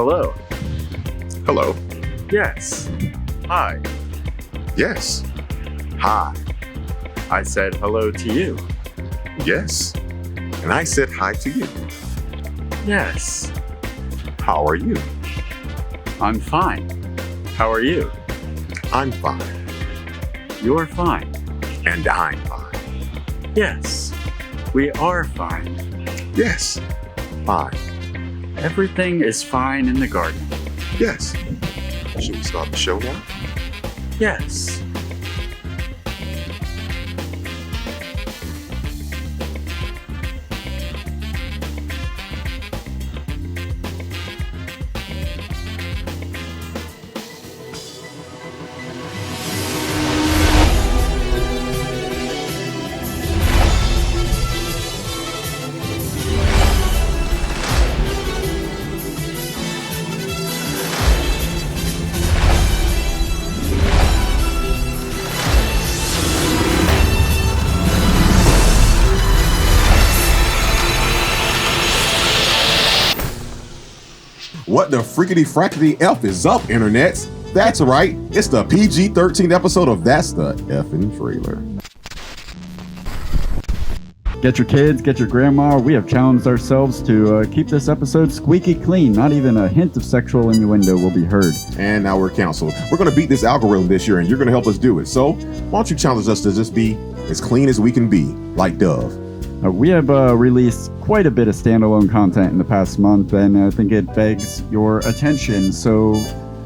Hello. Hello. Yes. Hi. Yes. Hi. I said hello to you. Yes. And I said hi to you. Yes. How are you? I'm fine. How are you? I'm fine. You're fine. And I'm fine. Yes. We are fine. Yes. Fine. Everything is fine in the garden. Yes. Should we start the show now? Yes. What the frickety frackety F is up, internets? That's right, it's the PG-13 episode of That's the Effing Trailer. Get your kids, get your grandma. We have challenged ourselves to keep this episode squeaky clean. Not even a hint of sexual innuendo will be heard. And now we're counseled. We're going to beat this algorithm this year, and you're going to help us do it. So why don't you challenge us to just be as clean as we can be, like Dove. We have released quite a bit of standalone content in the past month, and I think it begs your attention. So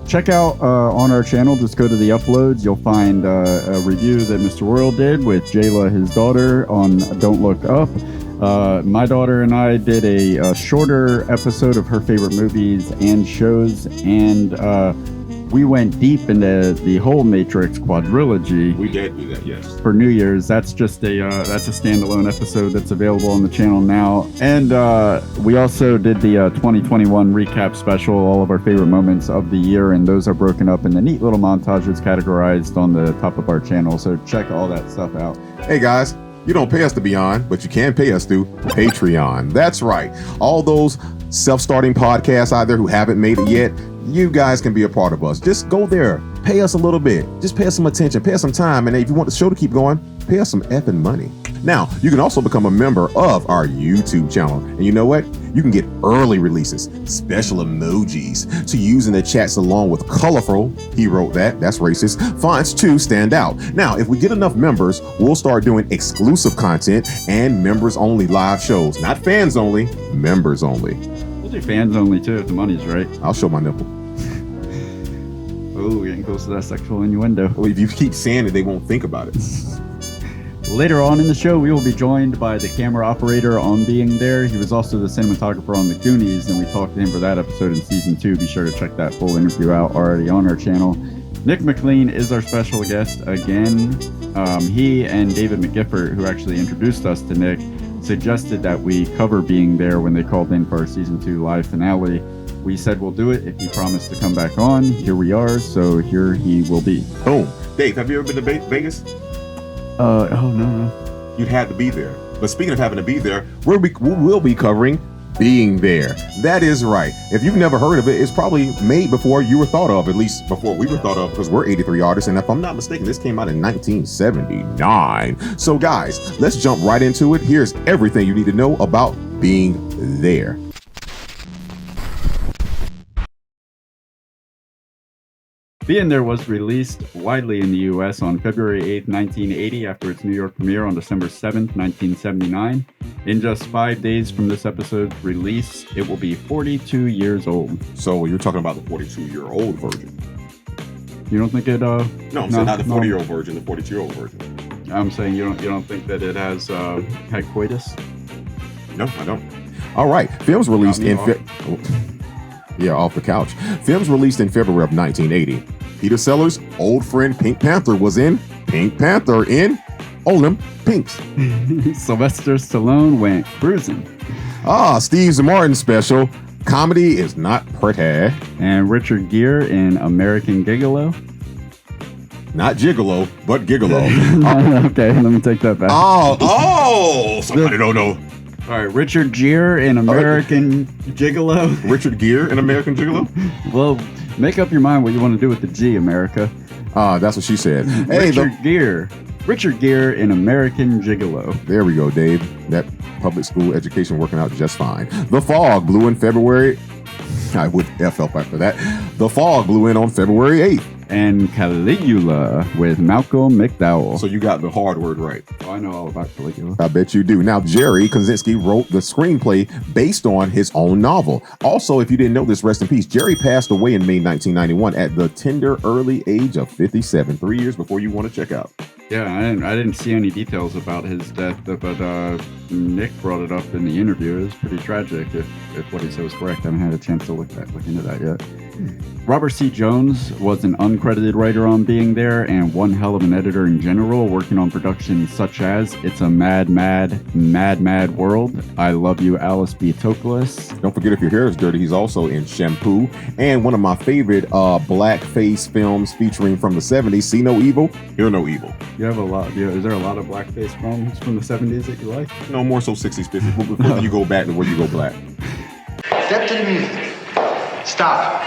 check out on our channel, just go to the uploads. You'll find a review that Mr. World did with Jayla, his daughter, on Don't Look Up. My daughter and I did a shorter episode of her favorite movies and shows, and we went deep into the whole Matrix quadrilogy. We did do that, yes. For New Year's. That's just that's a standalone episode that's available on the channel now. And we also did the 2021 recap special, all of our favorite moments of the year, and those are broken up into neat little montages categorized on the top of our channel. So check all that stuff out. Hey guys, you don't pay us to be on, but you can pay us through Patreon. That's right. All those self-starting podcasts out there who haven't made it yet, you guys can be a part of us. Just go there, pay us a little bit, just pay us some attention, pay us some time, and if you want the show to keep going, pay us some effing money. Now, you can also become a member of our YouTube channel, and you know what? You can get early releases, special emojis to use in the chats along with colorful, he wrote that's racist, fonts to stand out. Now, if we get enough members, we'll start doing exclusive content and members only live shows. Not fans only, members only. We'll do fans only too if the money's right. I'll show my nipple. Oh, getting close to that sexual innuendo. Well, if you keep saying it, they won't think about it. Later on in the show, we will be joined by the camera operator on Being There. He was also the cinematographer on The Goonies, and we talked to him for that episode in season 2. Be sure to check that full interview out already on our channel. Nick McLean is our special guest again. He and David McGiffert, who actually introduced us to Nick, suggested that we cover Being There when they called in for our season 2 live finale. We said we'll do it if he promised to come back on. Here we are, so here he will be. Boom. Dave, have you ever been to Vegas? Oh, no. You'd have to be there. But speaking of having to be there, we will be covering Being There. That is right. If you've never heard of it, it's probably made before you were thought of, at least before we were thought of, because we're 83 artists, and if I'm not mistaken, this came out in 1979. So guys, let's jump right into it. Here's everything you need to know about Being There. Being There was released widely in the U.S. on February 8th, 1980, after its New York premiere on December 7th, 1979. In just 5 days from this episode's release, it will be 42 years old. So you're talking about the 42-year-old version? You don't think it? No, I'm saying not the 40-year-old version, the 42-year-old version. I'm saying you don't think that it has had coitus? No, I don't. All right, films released in off the couch. Films released in February of 1980. Peter Sellers' old friend Pink Panther was in Pink Panther in Olympics. Sylvester Stallone went cruising. Steve Martin special, Comedy Is Not Pretty. And Richard Gere in American Gigolo. Not Gigolo, but Gigolo. Okay, let me take that back. Somebody don't know. All right, Richard Gere in American Gigolo. Richard Gere in American Gigolo? Well, make up your mind what you want to do with the G, America. That's what she said. Hey, Richard Gere in American Gigolo. There we go, Dave. That public school education working out just fine. The Fog blew in February. I would F up after that. The Fog blew in on February 8th. And Caligula with Malcolm McDowell. So you got the hard word right. Oh, I know all about Caligula. I bet you do. Now, Jerry Kosinski wrote the screenplay based on his own novel. Also, if you didn't know this, rest in peace, Jerry passed away in May 1991 at the tender early age of 57, 3 years before you want to check out. Yeah, I didn't see any details about his death, but Nick brought it up in the interview. It was pretty tragic if what he said was correct. I haven't had a chance to look into that yet. Robert C. Jones was an uncredited writer on Being There and one hell of an editor in general, working on productions such as It's a Mad, Mad, Mad, Mad World, I Love You, Alice B. Toklas. Don't forget, if your hair is dirty, he's also in Shampoo. And one of my favorite blackface films featuring from the 70s, See No Evil, Hear No Evil. You have a lot. Is there a lot of blackface films from the 70s that you like? No, more so 60s, 50s. But before you go back to where you go black. Step to the music. Stop.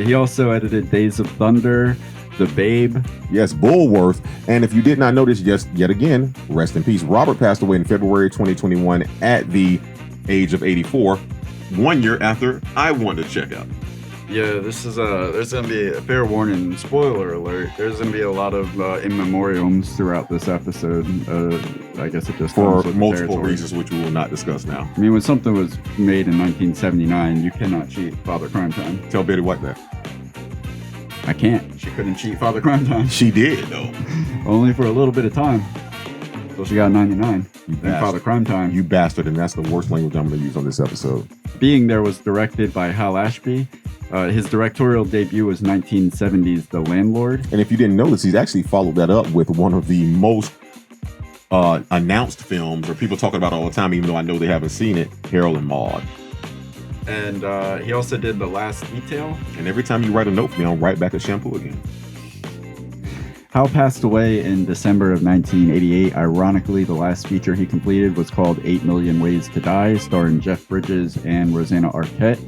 He also edited Days of Thunder, The Babe. Yes, Bullworth. And if you did not notice, yet again, rest in peace. Robert passed away in February 2021 at the age of 84, 1 year after I wanted to check out. Yeah, this is there's gonna be a fair warning, spoiler alert. There's gonna be a lot of in memoriams throughout this episode. I guess it just for comes with multiple reasons, which we will not discuss now. I mean, when something was made in 1979, you cannot cheat Father Crime Time. Tell Betty White that. I can't. She couldn't cheat Father Crime Time. She did, though. Only for a little bit of time. So she got 99. You and Father Crime Time. You bastard, and that's the worst language I'm going to use on this episode. Being There was directed by Hal Ashby. His directorial debut was 1970's The Landlord. And if you didn't notice, he's actually followed that up with one of the most announced films, or people talking about it all the time, even though I know they haven't seen it, Harold and Maude. And he also did The Last Detail. And every time you write a note for me, I'm right back at Shampoo again. Hal passed away in December of 1988. Ironically, the last feature he completed was called 8 Million Ways to Die, starring Jeff Bridges and Rosanna Arquette,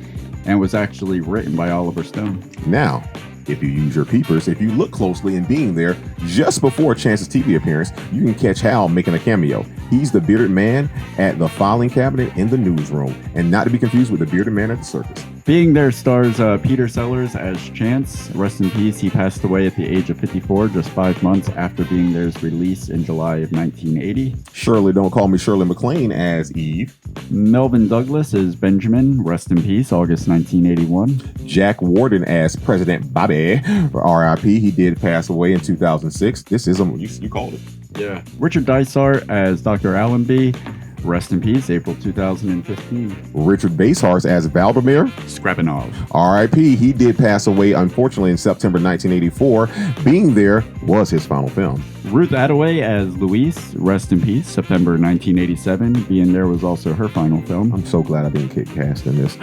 and was actually written by Oliver Stone. Now, if you use your peepers, if you look closely in Being There, just before Chance's TV appearance, you can catch Hal making a cameo. He's the bearded man at the filing cabinet in the newsroom, and not to be confused with the bearded man at the circus. Being There stars Peter Sellers as Chance. Rest in peace, he passed away at the age of 54, just 5 months after Being There's release in July of 1980. Shirley, don't call me Shirley McLean as Eve. Melvin Douglas as Benjamin. Rest in peace, August 1981. Jack Warden as President Bobby, R.I.P. He did pass away in 2006. This is you called it. Yeah. Richard Dysart as Dr. Allenby. Rest in peace, April 2015. Richard Basehars as Valdemir Scrapanov. R.I.P. He did pass away, unfortunately, in September 1984. Being There was his final film. Ruth Attaway as Louise. Rest in peace, September 1987. Being There was also her final film. I'm so glad I didn't get cast in this.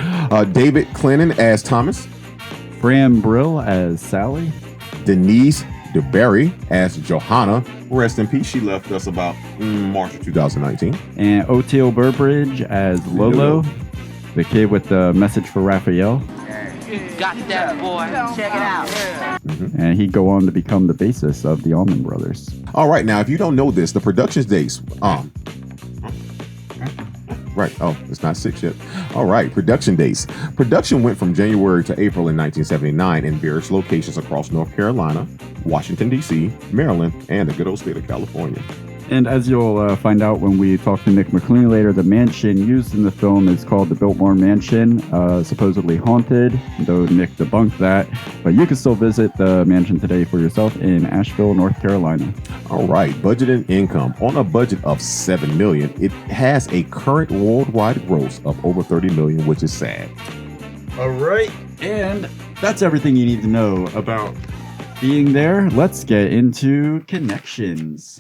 David Clennon as Thomas. Fran Brill as Sally. Denise DeBerry as Johanna. Rest in peace. She left us about March of 2019. And Oteil Burbridge as Lolo, the kid with the message for Raphael. Got that, boy. Check it out. Mm-hmm. And he'd go on to become the bassist of the Allman Brothers. All right, now, if you don't know this, the production dates. Right. Oh, it's not 6 yet. All right. Production dates. Production went from January to April in 1979 in various locations across North Carolina, Washington, D.C., Maryland, and the good old state of California. And as you'll find out when we talk to Nick McLean later, the mansion used in the film is called the Biltmore Mansion, supposedly haunted, though Nick debunked that. But you can still visit the mansion today for yourself in Asheville, North Carolina. All right, budget and income. On a budget of $7 million, it has a current worldwide gross of over $30 million, which is sad. All right, and that's everything you need to know about Being There. Let's get into connections.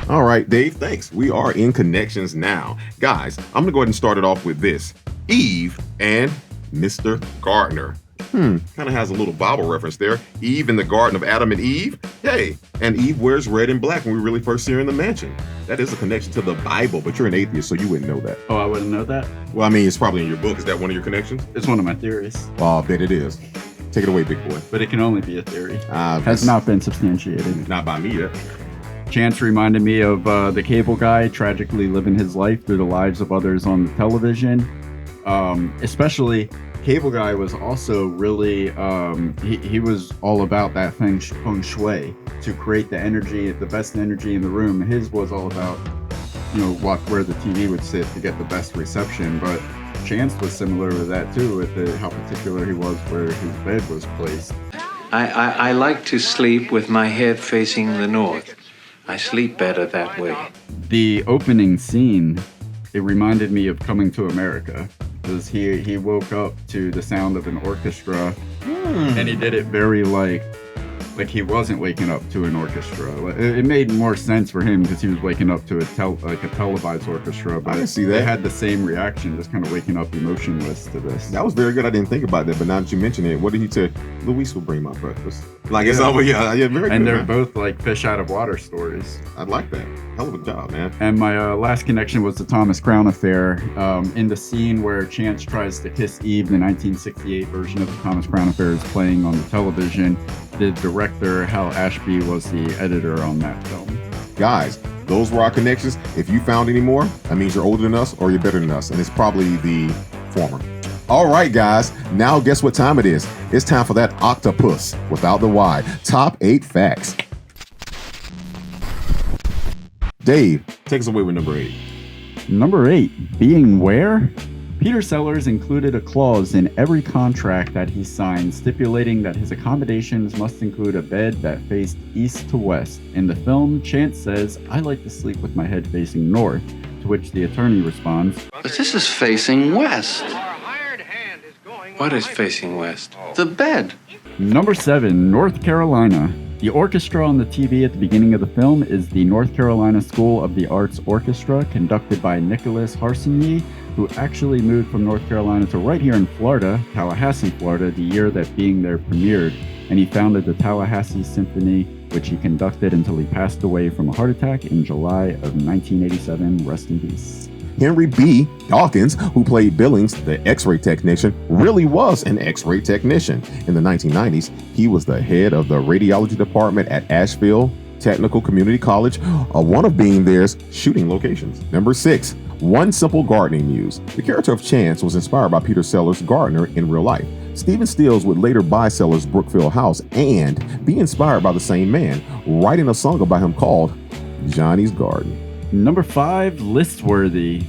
All right, Dave, thanks. We are in connections now. Guys, I'm going to go ahead and start it off with this. Eve and Mr. Gardner. Kind of has a little Bible reference there. Eve in the Garden of Adam and Eve. Hey, and Eve wears red and black when we really first see her in the mansion. That is a connection to the Bible, but you're an atheist, so you wouldn't know that. Oh, I wouldn't know that? Well, I mean, it's probably in your book. Is that one of your connections? It's one of my theories. Oh, I bet it is. Take it away, big boy. But it can only be a theory. Has Has not been substantiated. Not by me yet. Chance reminded me of the cable guy tragically living his life through the lives of others on the television. Especially, cable guy was also really, he was all about that feng shui to create the energy, the best energy in the room. His was all about, where the TV would sit to get the best reception. But Chance was similar with that too, with how particular he was where his bed was placed. I like to sleep with my head facing the north. I sleep better that way. The opening scene, it reminded me of Coming to America, because he woke up to the sound of an orchestra, and he did it very like he wasn't waking up to an orchestra. It made more sense for him because he was waking up to a televised orchestra, but I can see that. they had the same reaction, just kind of waking up emotionless to this. That was very good. I didn't think about that, but now that you mention it, what did he say? Luis will bring my breakfast. Like it's over. Yeah, very good. And they're man. both like fish out of water stories. I like that. Hell of a job, man. And my last connection was the Thomas Crown Affair. In the scene where Chance tries to kiss Eve, the 1968 version of the Thomas Crown Affair is playing on the television. The director, Hal Ashby, was the editor on that film. Guys, those were our connections. If you found any more, that means you're older than us or you're better than us. And it's probably the former. All right, guys. Now guess what time it is? It's time for that octopus without the Y. Top 8 facts. Dave, take us away with number 8. Number 8, being where? Peter Sellers included a clause in every contract that he signed stipulating that his accommodations must include a bed that faced east to west. In the film, Chance says, "I like to sleep with my head facing north," to which the attorney responds, But this is facing west. What is facing west? The bed. Number 7, North Carolina. The orchestra on the TV at the beginning of the film is the North Carolina School of the Arts Orchestra, conducted by Nicholas Harsanyi, who actually moved from North Carolina to right here in Florida, Tallahassee, Florida, the year that Being There premiered, and he founded the Tallahassee Symphony, which he conducted until he passed away from a heart attack in July of 1987. Rest in peace. Henry B. Dawkins, who played Billings, the X-ray technician, really was an X-ray technician. In the 1990s, he was the head of the radiology department at Asheville Technical Community College, one of Being There's shooting locations. Number 6, One Simple Gardening Muse. The character of Chance was inspired by Peter Sellers' gardener in real life. Stephen Stills would later buy Sellers' Brookfield house and be inspired by the same man, writing a song about him called Johnny's Garden. Number 5, list-worthy.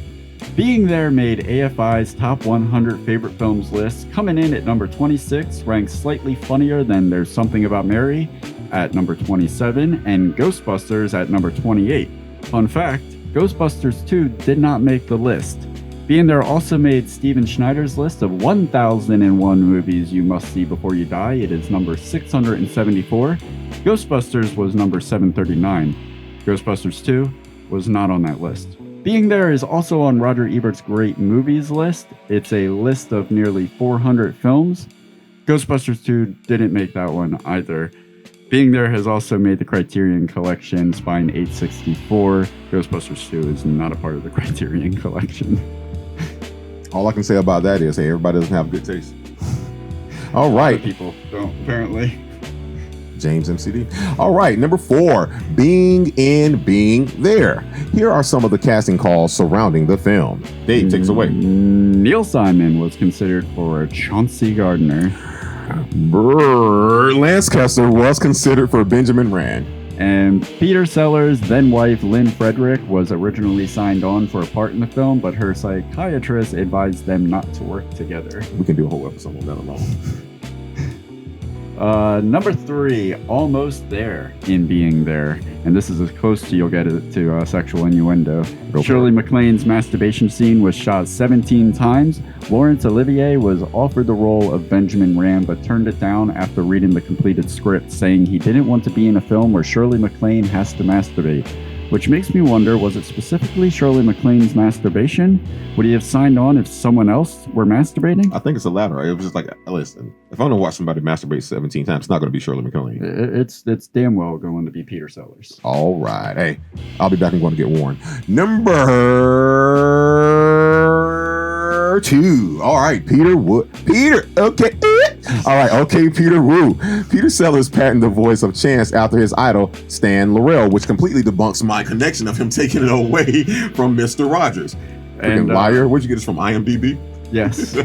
Being There made AFI's top 100 favorite films list, coming in at number 26, ranked slightly funnier than There's Something About Mary at number 27, and Ghostbusters at number 28. Fun fact, Ghostbusters 2 did not make the list. Being There also made Steven Schneider's list of 1001 movies you must see before you die. It is number 674. Ghostbusters was number 739. Ghostbusters 2 was not on that list. Being There is also on Roger Ebert's Great Movies list. It's a list of nearly 400 films. Ghostbusters 2 didn't make that one either. Being There has also made the Criterion Collection, Spine 864. Ghostbusters 2 is not a part of the Criterion Collection. All I can say about that is, hey, everybody doesn't have good taste. All right. Other people don't, apparently. James MCD. All right, number 4, Being There. Here are some of the casting calls surrounding the film. Dave, take us away. Neil Simon was considered for Chauncey Gardner. Lance Kessler was considered for Benjamin Rand. And Peter Sellers' then-wife Lynn Frederick was originally signed on for a part in the film, but her psychiatrist advised them not to work together. We can do a whole episode on that alone. Number 3, Almost There in Being There. And this is as close to you'll get it to sexual innuendo. Shirley MacLaine's masturbation scene was shot 17 times. Laurence Olivier was offered the role of Benjamin Rand, but turned it down after reading the completed script, saying he didn't want to be in a film where Shirley MacLaine has to masturbate. which makes me wonder, was it specifically Shirley MacLaine's masturbation? Would he have signed on if someone else were masturbating? I think it's the latter. It was just like, listen, if I'm going to watch somebody masturbate 17 times, it's not going to be Shirley MacLaine. It's damn well going to be Peter Sellers. All right. Hey, I'll be back and going to get warned. Number 2. All right, Peter Woo. Peter, okay. All right, okay, Peter Woo. Peter Sellers patented the voice of Chance after his idol, Stan Laurel, which completely debunks my connection of him taking it away from Mr. Rogers. And liar. Where'd you get this from, IMDb? Yes.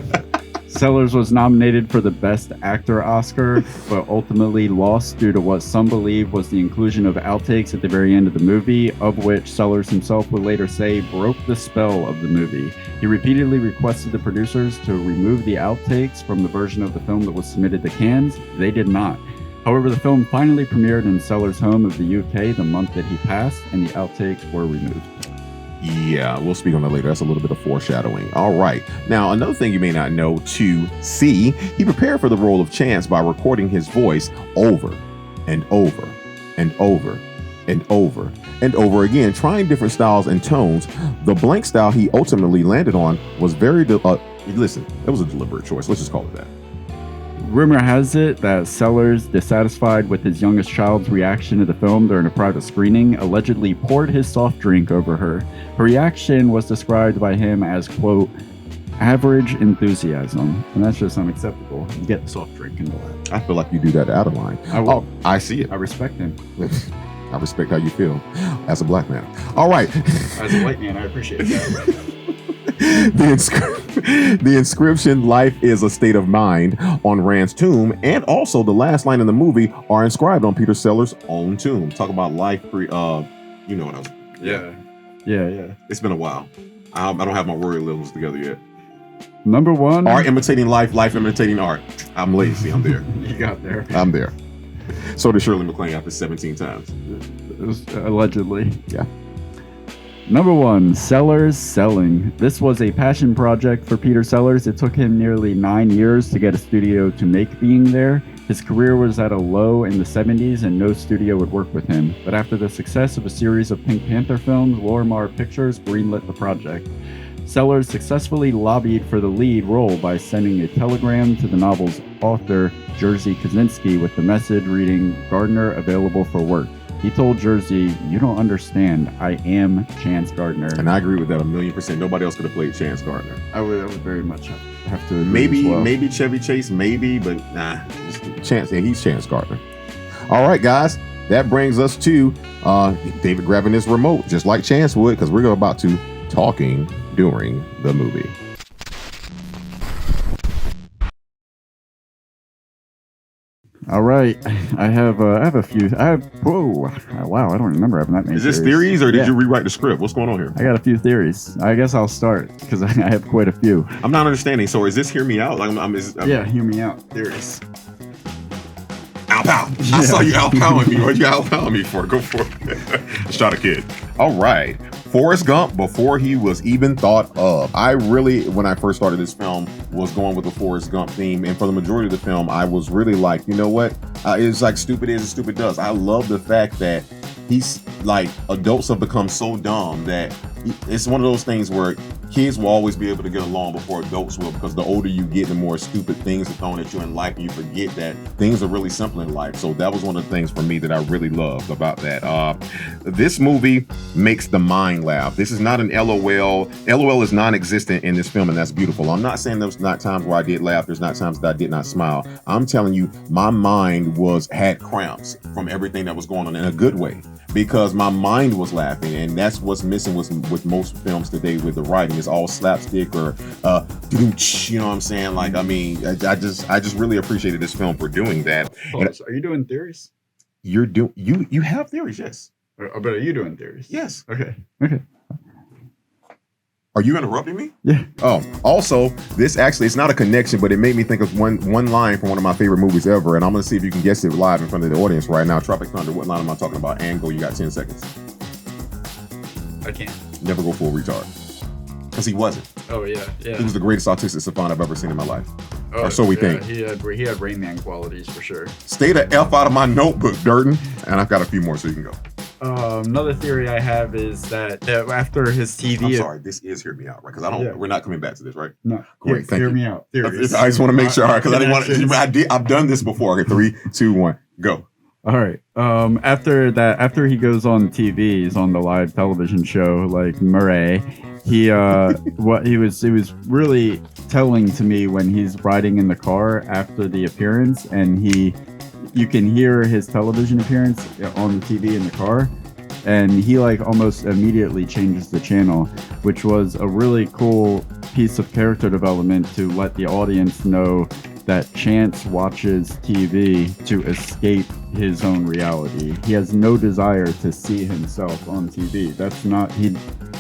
Sellers was nominated for the Best Actor Oscar, but ultimately lost due to what some believe was the inclusion of outtakes at the very end of the movie, of which Sellers himself would later say broke the spell of the movie. He repeatedly requested the producers to remove the outtakes from the version of the film that was submitted to Cannes. They did not. However, the film finally premiered in Sellers' home of the UK the month that he passed, and the outtakes were removed. Yeah, we'll speak on that later. That's a little bit of foreshadowing. All right. Now, another thing you may not know, he prepared for the role of Chance by recording his voice over and over and over and over and over again, trying different styles and tones. The blank style he ultimately landed on was it was a deliberate choice. Let's just call it that. Rumor has it that Sellers, dissatisfied with his youngest child's reaction to the film during a private screening, allegedly poured his soft drink over her. Her reaction was described by him as, quote, average enthusiasm, and that's just unacceptable. You get the soft drink in the lap. I feel like you do that to Adeline. I see it. I respect him. I respect how you feel as a black man. All right. As a white man, I appreciate that. The inscription, "Life is a state of mind," on Rand's tomb, and also the last line in the movie are inscribed on Peter Sellers' own tomb. Talk about life, you know what I was. Yeah. It's been a while. I don't have my royal levels together yet. Number 1. Art imitating life, life imitating art. I'm lazy. I'm there. You got there. I'm there. So did Shirley MacLaine after 17 times. It was allegedly. Yeah. Number 1, Sellers selling. This was a passion project for Peter Sellers. It took him nearly 9 years to get a studio to make Being There. His career was at a low in the 70s and no studio would work with him. But after the success of a series of Pink Panther films, Lorimar Pictures greenlit the project. Sellers successfully lobbied for the lead role by sending a telegram to the novel's author, Jerzy Kosinski, with the message reading, "Gardner available for work." He told Jerzy, "You don't understand. I am Chance Gardner." And I agree with that 1,000,000%. Nobody else could have played Chance Gardner. I would very much have to agree as well. Maybe Chevy Chase, but nah. Chance, and he's Chance Gardner. All right, guys. That brings us to David grabbing this remote, just like Chance would, because we're about to talking during the movie. All right, I have a few. Wow, I don't remember having that many. Is this theories or did you rewrite the script? What's going on here? I got a few theories. I guess I'll start because I have quite a few. I'm not understanding. So is this hear me out? Yeah, hear me out. Theories. Ow pow! Yeah. I saw you out powing me. What you out powing me for? Go for it. Shot a kid. All right. Forrest Gump before he was even thought of. I really, when I first started this film, was going with the Forrest Gump theme. And for the majority of the film, I was really like, you know what? It's like stupid is and stupid does. I love the fact that he's like, adults have become so dumb that it's one of those things where kids will always be able to get along before adults will, because the older you get, the more stupid things are thrown at you in life, and you forget that things are really simple in life. So that was one of the things for me that I really loved about that. This movie makes the mind laugh. This is not an LOL. LOL is non-existent in this film, and that's beautiful. I'm not saying there's not times where I did laugh. There's not times that I did not smile. I'm telling you, my mind had cramps from everything that was going on in a good way, because my mind was laughing, and that's what's missing with most films today with the writing. It's all slapstick or you know what I'm saying? Like, I mean, I just really appreciated this film for doing that. Are you doing theories? You have theories, yes. But are you doing theories? Yes. Okay. Are you interrupting me? Yeah. Oh, also, this actually, it's not a connection, but it made me think of one line from one of my favorite movies ever, and I'm going to see if you can guess it live in front of the audience right now. Tropic Thunder, what line am I talking about? Angle, you got 10 seconds. I can't. Never go full retard. Because he wasn't. Oh, yeah. He was the greatest autistic savant I've ever seen in my life. Oh, or so we think. He had Rain Man qualities for sure. Stay the F out of my notebook, Durden. And I've got a few more, so you can go. Another theory I have is that after his TV. I'm sorry, this is Hear Me Out, right? Because we're not coming back to this, right? No, great. Thank hear you. me out. Theories. I just want to make sure, because I didn't want to. I've done this before. Okay, 3, 2, 1, go. All right. After he goes on TV, he's on the live television show like Murray. He it was really telling to me when he's riding in the car after the appearance, and you can hear his television appearance on the TV in the car, and he like almost immediately changes the channel, which was a really cool piece of character development to let the audience know that Chance watches TV to escape his own reality. He has no desire to see himself on TV. That's not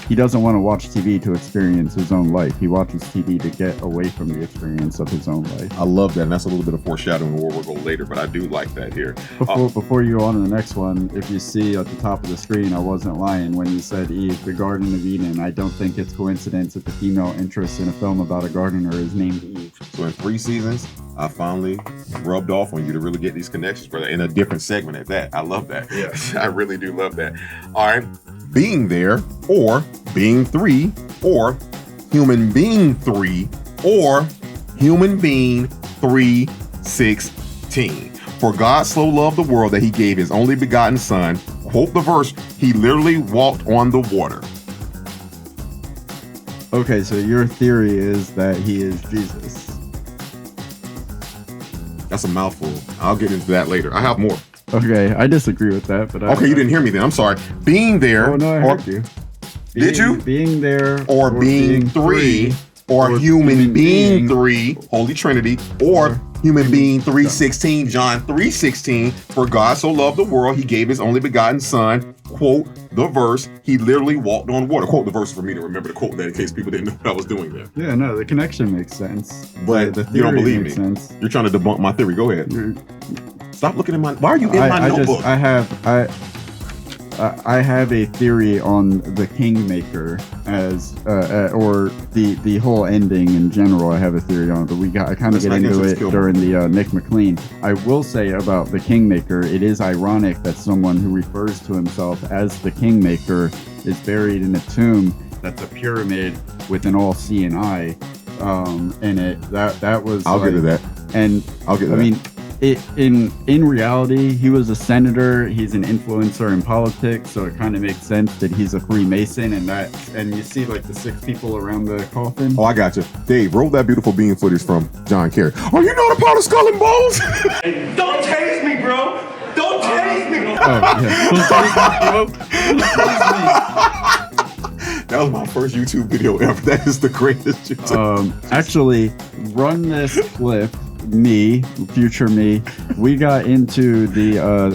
he doesn't want to watch TV to experience his own life. He watches TV to get away from the experience of his own life. I love that, and that's a little bit of foreshadowing where we'll go later, but I do like that here. Before you go on to the next one, if you see at the top of the screen, I wasn't lying when you said Eve, the Garden of Eden. I don't think it's coincidence that the female interest in a film about a gardener is named Eve. So in 3 seasons, I finally rubbed off on you to really get these connections, brother, in a different segment at that. I love that. Yeah, I really do love that. All right. Being there, or being 3, or human being 3, or human being 3:16. For God so loved the world that he gave his only begotten son. Quote the verse, he literally walked on the water. Okay, so your theory is that he is Jesus. That's a mouthful. I'll get into that later. I have more. Okay, I disagree with that, but okay, you didn't hear me then. I'm sorry. Being there. Oh no, I heard you. Did you? Being there, or being 3, or human being 3, Holy Trinity, or human being 3:16, John 3:16. For God so loved the world, he gave his only begotten son. Quote the verse, he literally walked on water. Quote the verse for me to remember to quote that in case people didn't know what I was doing there. Yeah, no, the connection makes sense. But the you don't believe me. Sense. You're trying to debunk my theory. Go ahead. Stop looking at my. Why are you in my notebook? I have a theory on the Kingmaker as or the whole ending in general. I have a theory on it, but I kind of get into it during the Nick McLean. I will say about the Kingmaker, it is ironic that someone who refers to himself as the Kingmaker is buried in a tomb that's a pyramid with an all-seeing eye in it. That was. I'll get to that. And I'll get to that. I mean. In reality, he was a senator. He's an influencer in politics, so it kind of makes sense that he's a Freemason, and you see like the 6 people around the coffin. Oh, I got you, Dave. Roll that beautiful being footage from John Kerry. Are you not a part of Skull and Bones? Don't tase me, bro. Don't tase me. Oh yeah. Don't tase me. That was my first YouTube video ever. That is the greatest YouTube. Actually, run this clip. Future me, we got into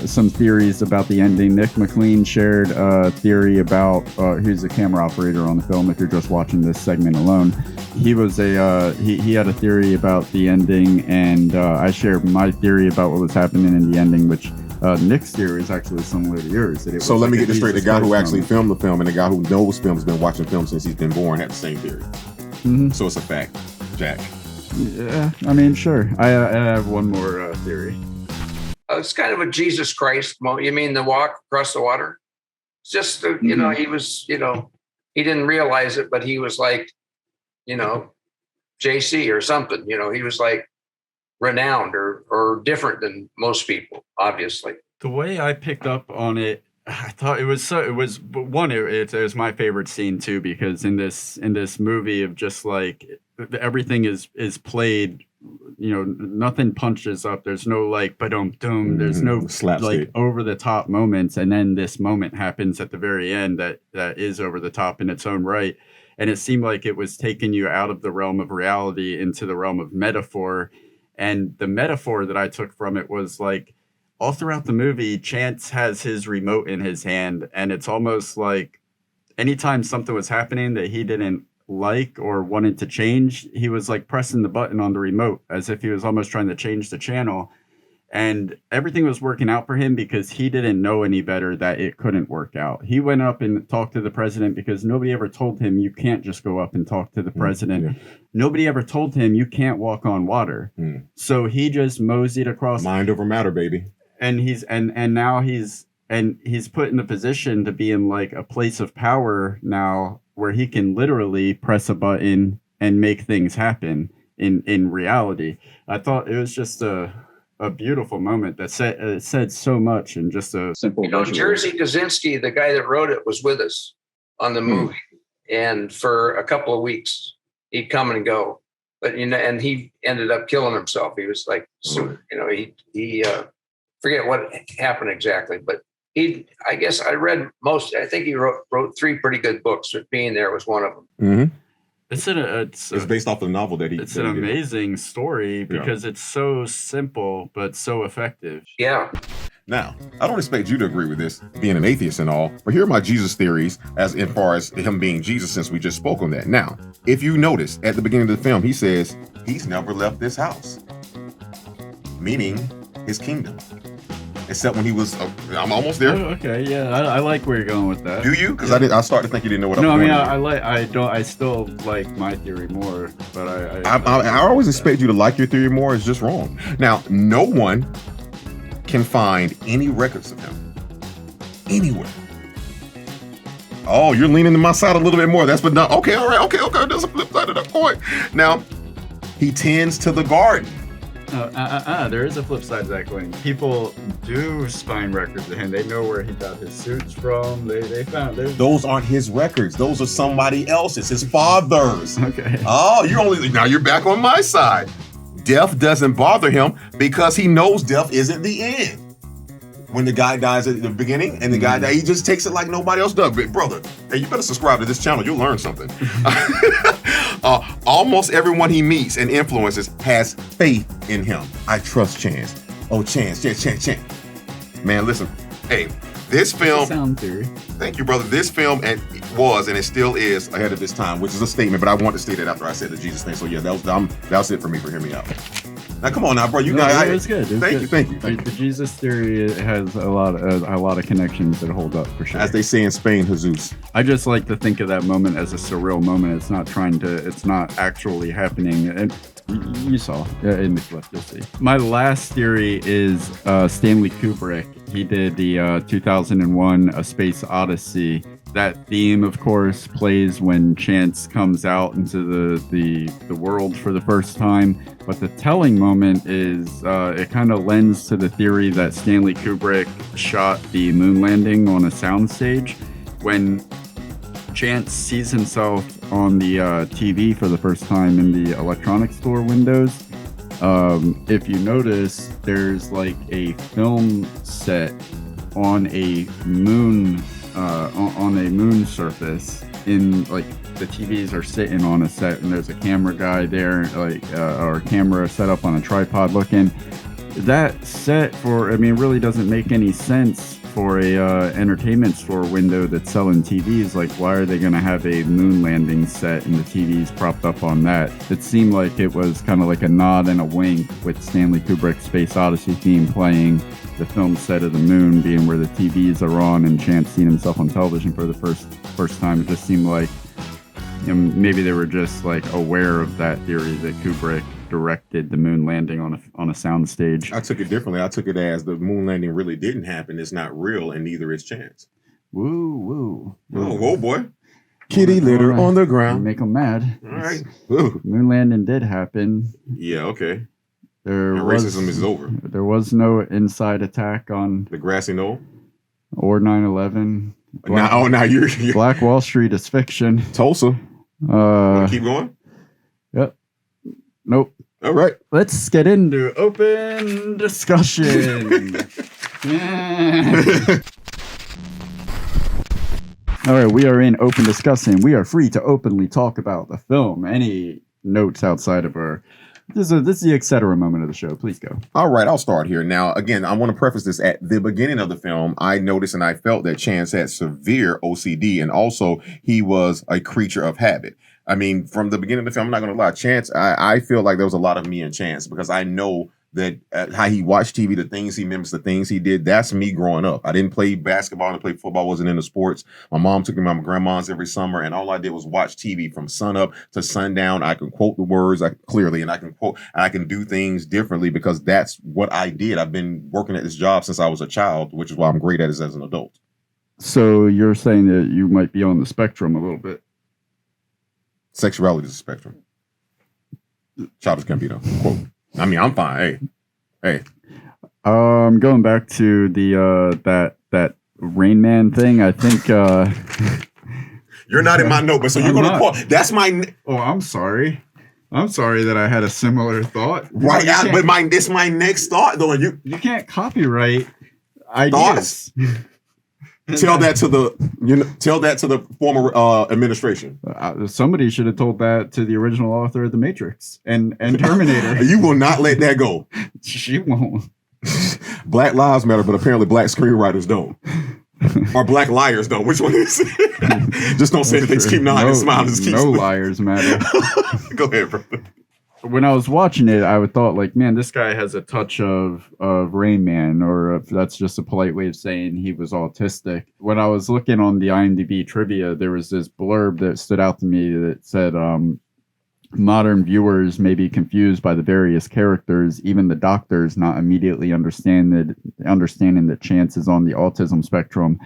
some theories about the ending. Nick McLean shared a theory about who's a camera operator on the film. If you're just watching this segment alone, he was he had a theory about the ending, and I shared my theory about what was happening in the ending, which Nick's theory is actually similar to yours. So let me get this straight: the guy who actually filmed the film and the guy who knows film has been watching film since he's been born had the same theory. Mm-hmm. So it's a fact, Jack. Yeah, I mean, sure. I have one more theory. It's kind of a Jesus Christ moment. You mean the walk across the water? It's just, you know, he was, you know, he didn't realize it, but he was like, you know, JC or something. You know, he was like renowned or different than most people, obviously. The way I picked up on it, I thought it was my favorite scene too, because in this movie of just like everything is played, you know, nothing punches up. There's no like ba-dum-dum. There's no like over the top moments, and then this moment happens at the very end that is over the top in its own right. And it seemed like it was taking you out of the realm of reality into the realm of metaphor. And the metaphor that I took from it was like, all throughout the movie, Chance has his remote in his hand, and it's almost like anytime something was happening that he didn't like or wanted to change, he was like pressing the button on the remote as if he was almost trying to change the channel. And everything was working out for him because he didn't know any better that it couldn't work out. He went up and talked to the president because nobody ever told him you can't just go up and talk to the president. Yeah. Nobody ever told him you can't walk on water. So he just moseyed across. Mind over matter, baby. And he's and now he's and he's put in a position to be in like a place of power now where he can literally press a button and make things happen in reality. I thought it was just a beautiful moment that said so much in just a simple visual. Jerzy Kosinski, the guy that wrote it, was with us on the movie, and for a couple of weeks he'd come and go, but and he ended up killing himself. He was like, he forget what happened exactly, but I guess I read most. I think he wrote 3 pretty good books. But Being There was one of them. Mm-hmm. It's based off the novel that he. It's an amazing story because it's so simple but so effective. Yeah. Now, I don't expect you to agree with this, being an atheist and all, but here are my Jesus theories as far as him being Jesus, since we just spoke on that. Now, if you notice at the beginning of the film, he says he's never left this house, meaning his kingdom. Except when he was, I'm almost there. Oh, okay, yeah, I like where you're going with that. Do you? Because I started to think you didn't know what I was going. No, I still like my theory more, but I always expect you to like your theory more. It's just wrong. Now, no one can find any records of him anywhere. Oh, you're leaning to my side a little bit more. That's but not okay. All right, okay. There's a flip side of that point. Now, he tends to the garden. There is a flip side to that coin. People do find records of him. They know where he got his suits from. They found those aren't his records. Those are somebody else's, his father's. Okay. Oh, you're back on my side. Death doesn't bother him because he knows death isn't the end. When the guy dies at the beginning and the guy dies, he just takes it like nobody else does. But brother, hey, you better subscribe to this channel. You'll learn something. Almost everyone he meets and influences has faith in him. I trust Chance. Oh, Chance. Man, listen. Hey, this film. Sound theory. Thank you, brother. This film was and it still is ahead of its time, which is a statement, but I want to state it after I said the Jesus thing. So yeah, that was it for me. Hear me out. Now come on now, bro. You guys. It was good. Thank you. The Jesus theory has a lot of connections that hold up for sure. As they say in Spain, Jesus. I just like to think of that moment as a surreal moment. It's not actually happening. And you saw in the clip, you'll see. My last theory is Stanley Kubrick. He did the 2001 A Space Odyssey. That theme, of course, plays when Chance comes out into the world for the first time. But the telling moment is it kind of lends to the theory that Stanley Kubrick shot the moon landing on a soundstage. When Chance sees himself on the TV for the first time in the electronics store windows, if you notice, there's like a film set on a moon surface. In like the TVs are sitting on a set, and there's a camera guy there, or a camera set up on a tripod looking. That set really doesn't make any sense for a entertainment store window that's selling TVs. Like, why are they going to have a moon landing set and the TVs propped up on that? It seemed like it was kind of like a nod and a wink with Stanley Kubrick's Space Odyssey theme playing, the film set of the moon being where the TVs are on, and Chance seeing himself on television for the first time. It just seemed like maybe they were just like aware of that theory that Kubrick directed the moon landing on a sound stage. I took it differently. I took it as the moon landing really didn't happen. It's not real, and neither is Chance. Woo. Oh, whoa, boy. Kitty litter on the ground. Make them mad. All right. Moon landing did happen. Yeah, okay. Racism is over. There was no inside attack on the grassy knoll or 9/11. Now you're Black Wall Street is fiction. Tulsa. Keep going. Yep. Nope. All right. Let's get into open discussion. All right, we are in open discussion. We are free to openly talk about the film. Any notes outside of our... This is the etc. moment of the show. Please go. All right, I'll start here. Now, again, I want to preface this. At the beginning of the film, I noticed and I felt that Chance had severe OCD, and also he was a creature of habit. I mean, from the beginning of the film, I'm not going to lie, Chance, I feel like there was a lot of me and Chance, because I know that how he watched TV, the things he remembers, the things he did. That's me growing up. I didn't play basketball, I didn't play football, wasn't into sports. My mom took me to my grandma's every summer, and all I did was watch TV from sun up to sundown. I can quote the words clearly, and I can do things differently because that's what I did. I've been working at this job since I was a child, which is why I'm great at it as an adult. So you're saying that you might be on the spectrum a little bit. Sexuality is a spectrum. Childish Gambino quote. I mean, I'm fine. Hey. Going back to the that Rain Man thing, I think you're not in my note, but so you're going to call. That's my. Oh, I'm sorry. I'm sorry that I had a similar thought. Right, but it's my next thought though. And you can't copyright ideas. Tell that to the former administration. Somebody should have told that to the original author of The Matrix and Terminator. You will not let that go. She won't. Black lives matter, but apparently black screenwriters don't. Or black liars don't. Which one is it? Just don't say anything. Just keep nodding and smiling. No liars matter. Go ahead, brother. When I was watching it, I thought like, man, this guy has a touch of Rain Man, or if that's just a polite way of saying he was autistic. When I was looking on the IMDb trivia, there was this blurb that stood out to me that said, modern viewers may be confused by the various characters, even the doctors not immediately understanding that Chance is on the autism spectrum.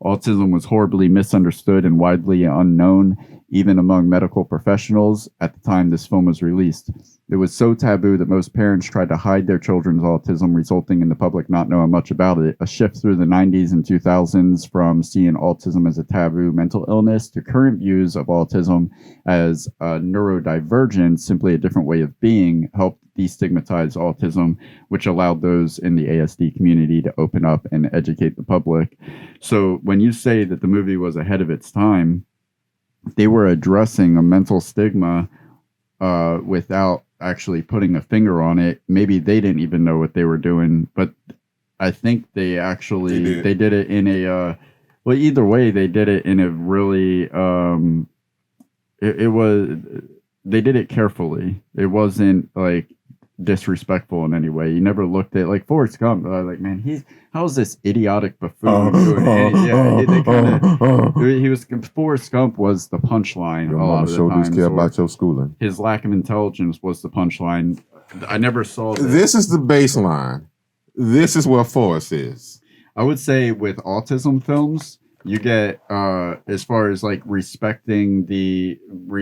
Autism was horribly misunderstood and widely unknown, even among medical professionals at the time this film was released. It was so taboo that most parents tried to hide their children's autism, resulting in the public not knowing much about it. A shift through the 90s and 2000s from seeing autism as a taboo mental illness to current views of autism as neurodivergent, simply a different way of being, helped destigmatize autism, which allowed those in the ASD community to open up and educate the public. So when you say that the movie was ahead of its time, they were addressing a mental stigma without actually putting a finger on it. Maybe they didn't even know what they were doing, but I think they actually they did it in a well, either way, they did it in a really they did it carefully. It wasn't like disrespectful in any way. You never looked at like Forrest Gump. Like, man, how's this idiotic buffoon doing it? He was Forrest Gump was the punchline. Your a lot mama of the showed times, care about your schooling. His lack of intelligence was the punchline. I never saw that. This is the baseline. This is where Forrest is. I would say with autism films, you get as far as like respecting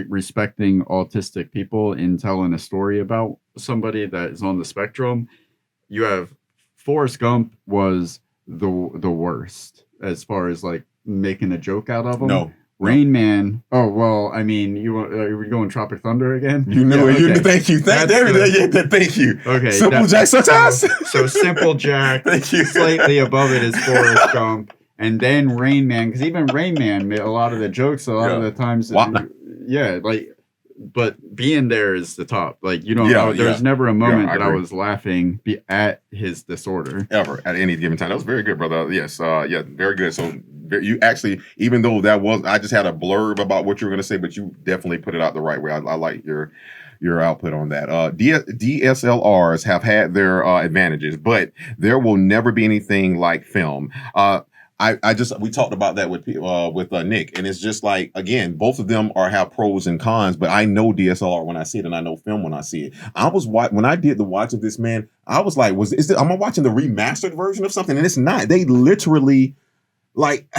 autistic people in telling a story about somebody that is on the spectrum. You have Forrest Gump was the worst as far as like making a joke out of him. No. Rain Man. Oh well, I mean, we're going Tropic Thunder again. You know it. Okay. Thank you. Thank you. Okay. Simple Jack sometimes. So Simple Jack. Thank you. Slightly above it is Forrest Gump. And then Rain Man, because even Rain Man made a lot of the jokes, a lot of the times, but being there is the top. Like, you don't know, there's never a moment that I was laughing at his disorder. Ever, at any given time. That was very good, brother. Yes, very good. So you actually, even though I just had a blurb about what you were going to say, but you definitely put it out the right way. I like your output on that. DSLRs have had their advantages, but there will never be anything like film. We talked about that with Nick, and it's just like, again, both of them have pros and cons, but I know DSLR when I see it, and I know film when I see it. When I did the watch of this, man, I was like, am I watching the remastered version of something? And it's not. They literally, like,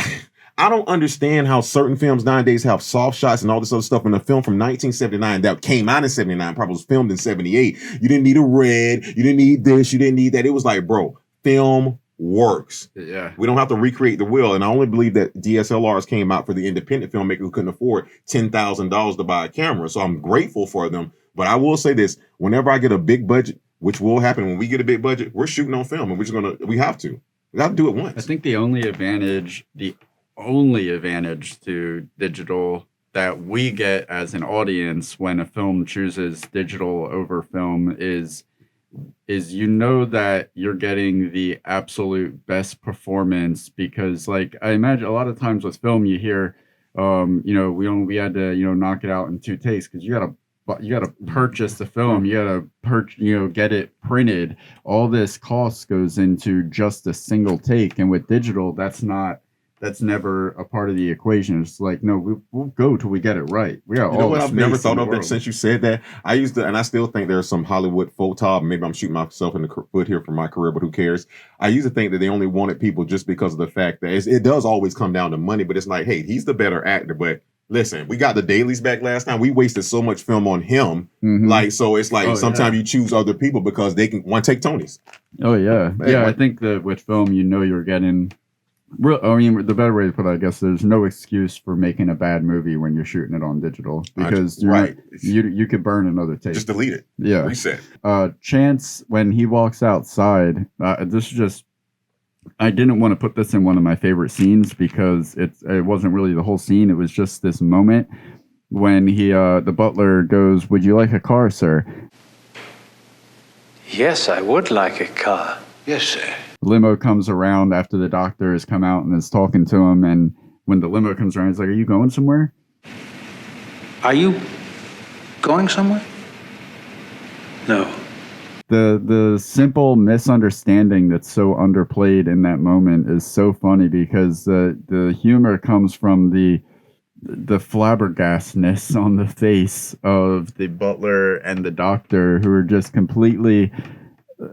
I don't understand how certain films nowadays have soft shots and all this other stuff. In a film from 1979 that came out in 79, probably was filmed in 78, you didn't need a red, you didn't need this, you didn't need that. It was like, bro, film works. Yeah. We don't have to recreate the wheel. And I only believe that DSLRs came out for the independent filmmaker who couldn't afford $10,000 to buy a camera. So I'm grateful for them. But I will say this, whenever I get a big budget, which will happen when we get a big budget, we're shooting on film, and we have to do it once. I think the only advantage to digital that we get as an audience when a film chooses digital over film is you know that you're getting the absolute best performance, because like I imagine a lot of times with film you hear we had to knock it out in 2 takes because you got to purchase the film, you gotta get it printed. All this cost goes into just a single take, and with digital, that's never a part of the equation. It's like, no, we'll go till we get it right. We got You know what? I've never thought of that since you said that. I used to, and I still think there's some Hollywood photog. Maybe I'm shooting myself in the foot here for my career, but who cares? I used to think that they only wanted people just because of the fact that it does always come down to money, but it's like, hey, he's the better actor, but listen, we got the dailies back last time. We wasted so much film on him. Like, so it's like sometimes you choose other people because they can take Tonys. Oh yeah. Yeah. I think that with film, you're getting the better way to put it, I guess, there's no excuse for making a bad movie when you're shooting it on digital, because you could burn another take. Just delete it. Yeah. Reset. Chance, when he walks outside, this is just, I didn't want to put this in one of my favorite scenes because it wasn't really the whole scene. It was just this moment when the butler goes, "Would you like a car, sir?" Yes, I would like a car. Yes, sir. Limo comes around after the doctor has come out and is talking to him, and when the limo comes around, he's like, "Are you going somewhere?" Are you going somewhere? No. The simple misunderstanding that's so underplayed in that moment is so funny, because the humor comes from the flabbergastness on the face of the butler and the doctor, who are just completely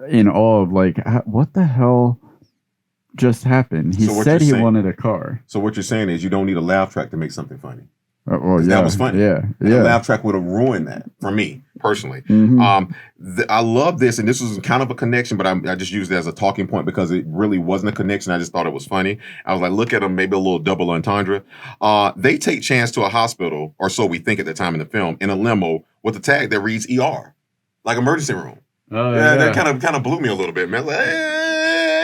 in awe of, like, what the hell just happened? He said he wanted a car. So what you're saying is you don't need a laugh track to make something funny. Well, that was funny. Yeah. A laugh track would have ruined that for me personally. I love this, and this was kind of a connection, but I just used it as a talking point because it really wasn't a connection. I just thought it was funny. I was like, look at them, maybe a little double entendre. They take Chance to a hospital, or so we think at the time in the film, in a limo with a tag that reads ER, like emergency room. That kind of blew me a little bit, man. Like,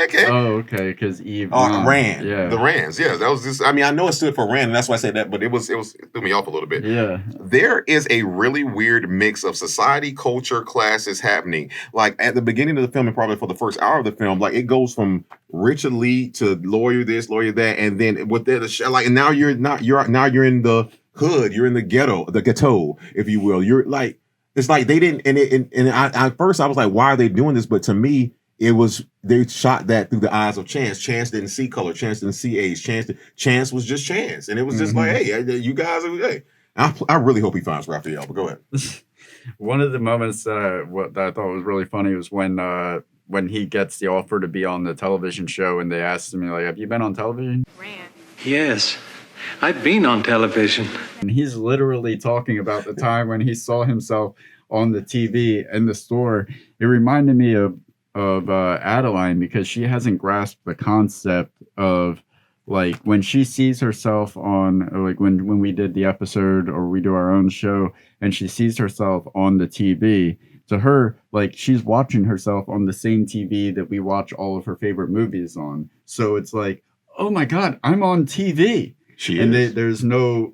okay. Oh, okay, because Eve Rand. Yeah. The Rands. Yeah, that was just, I mean, I know it stood for Rand, and that's why I said that, but it threw me off a little bit. Yeah. There is a really weird mix of society, culture, classes happening. Like at the beginning of the film, and probably for the first hour of the film, like it goes from rich elite to lawyer this, lawyer that, and then with and now you're in the hood, you're in the ghetto, if you will. You're like, it's like they didn't, and at first I was like, why are they doing this? But to me, it was, they shot that through the eyes of Chance. Chance didn't see color. Chance didn't see age. Chance was just Chance. And it was just like, hey, you guys are, hey. I really hope he finds Raphael, but go ahead. One of the moments that I thought was really funny was when he gets the offer to be on the television show, and they asked him, like, have you been on television? Yes, I've been on television. And he's literally talking about the time when he saw himself on the TV in the store. It reminded me of Adeline, because she hasn't grasped the concept of, like, when she sees herself on, like when we did the episode or we do our own show and she sees herself on the TV, to her, like, she's watching herself on the same TV that we watch all of her favorite movies on. So it's like, oh my God, I'm on TV. There's no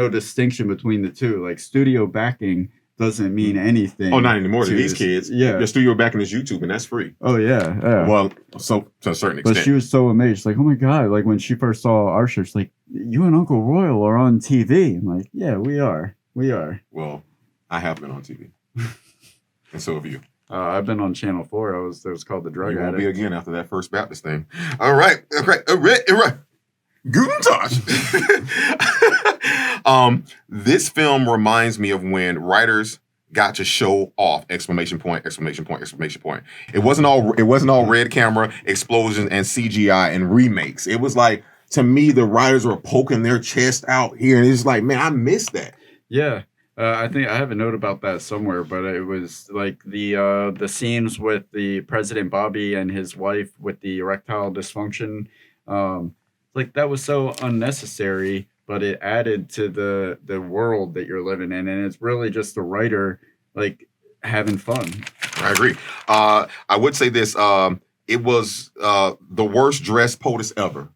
distinction between the two. Like, studio backing doesn't mean anything. Oh, not anymore to these kids. Yeah. The studio backing is YouTube, and that's free. Oh, yeah. Well, so to a certain extent. But she was so amazed. Like, oh my God. Like, when she first saw our show, she's like, you and Uncle Royal are on TV. I'm like, yeah, we are. We are. Well, I have been on TV. And so have you. I've been on Channel 4. It was called The Drug You won't Addict. be again after that First Baptist thing. All right. Guten Tag. This film reminds me of when writers got to show off! Exclamation point! Exclamation point! Exclamation point! It wasn't all red camera, explosions, and CGI and remakes. It was like, to me, the writers were poking their chest out here, and it's like, man, I miss that. Yeah. I think I have a note about that somewhere, but it was like the scenes with the President Bobby and his wife with the erectile dysfunction. Like, that was so unnecessary, but it added to the world that you're living in, and it's really just the writer, like, having fun. I agree. I would say this: it was the worst dressed POTUS ever,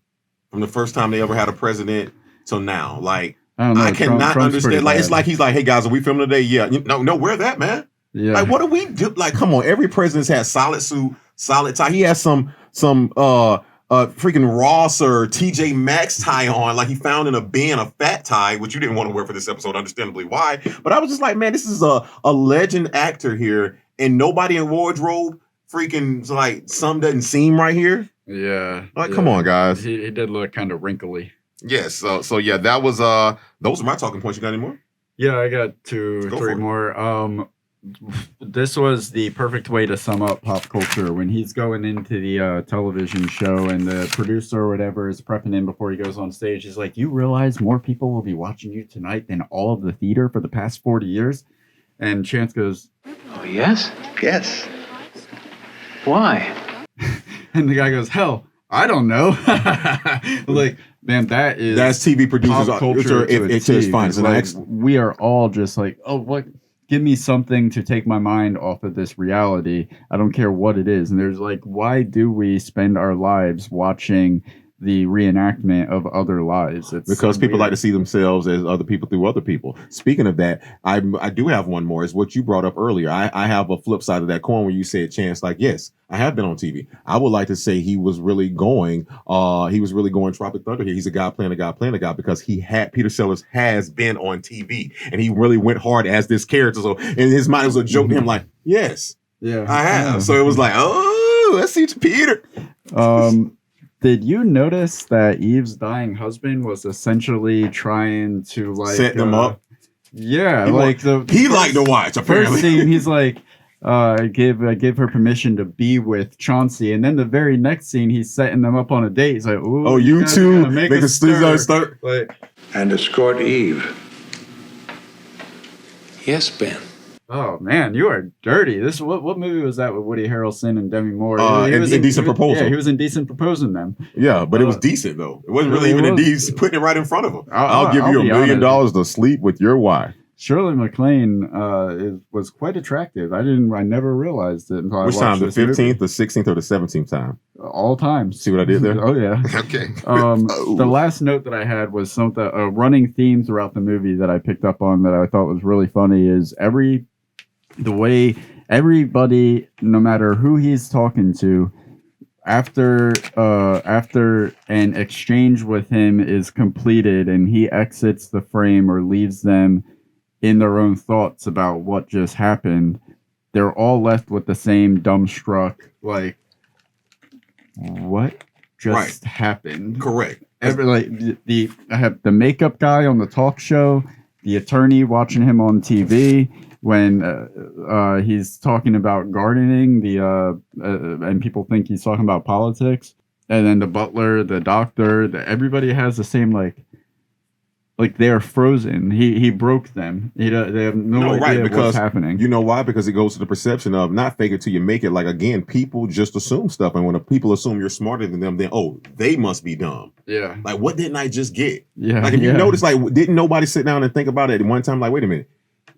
from the first time they ever had a president till now. Like, I cannot Trump's understand. Like, it's like he's like, "Hey guys, are we filming today?" Yeah. No, wear that, man. Yeah. Like, what do we do? Like, come on. Every president's had solid suit, solid tie. He has some freaking Ross or TJ Maxx tie on, like he found in a bin, a fat tie, which you didn't want to wear for this episode, understandably why. But I was just like, man, this is a legend actor here, and nobody in wardrobe freaking like some doesn't seem right here. Yeah. Like, come on, guys. He did look kind of wrinkly. Yes. So yeah, that was those are my talking points. You got any more? Yeah, I got three more. This was the perfect way to sum up pop culture when he's going into the television show and the producer or whatever is prepping him before he goes on stage. He's like, you realize more people will be watching you tonight than all of the theater for the past 40 years? And Chance goes, Oh, yes? Yes. Why? and the guy goes, hell, I don't know. Like, man, that's TV producers pop culture it's fine. It's like, we are all just like, oh, what? Give me something to take my mind off of this reality. I don't care what it is. And there's like, why do we spend our lives watching the reenactment of other lives? It's because so people weird. like to see themselves as other people through other people. Speaking of that, I do have one more. Is what you brought up earlier. I have a flip side of that coin where you said, Chance, like, yes, I have been on TV. I would like to say he was really going Tropic Thunder here. He's a guy playing a guy because Peter Sellers has been on TV and he really went hard as this character. So in his mind, it was a joke to him, like, yes, yeah, I have. So it was like, oh, let's see Peter. Did you notice that Eve's dying husband was essentially trying to like set them up? Yeah, He like he liked to watch. Apparently, first scene, he's like, give her permission to be with Chauncey, and then the very next scene, he's setting them up on a date. He's like, ooh, oh, you two make a start. Like, And escort Eve. Yes, Ben. oh man, you are dirty. This what movie was that with Woody Harrelson and Demi Moore? Indecent Proposal. Yeah, he was in Decent Proposing them. Yeah, but it was decent though. It wasn't really even indecent. Putting it right in front of him. I'll give you $1 million to sleep with your wife. Shirley MacLaine was quite attractive. I never realized it until Which I watched time? The this movie. 15th, the 16th, or the 17th time? All times. See what I did there? Oh yeah. Okay. The last note that I had was a running theme throughout the movie that I picked up on that I thought was really funny is the way everybody, no matter who he's talking to, after an exchange with him is completed and he exits the frame or leaves them in their own thoughts about what just happened, they're all left with the same dumbstruck, like, what just happened? Correct. I have the makeup guy on the talk show, the attorney watching him on TV when he's talking about gardening, and people think he's talking about politics, and then the butler, the doctor, everybody has the same like they're frozen. He broke them. They have no idea what's happening. You know why? Because it goes to the perception of not fake it till you make it. Like, again, people just assume stuff. And when people assume you're smarter than them, then, oh, they must be dumb. Yeah. Like, what didn't I just get? Yeah. Like, if you notice, like, didn't nobody sit down and think about it at one time? Like, wait a minute.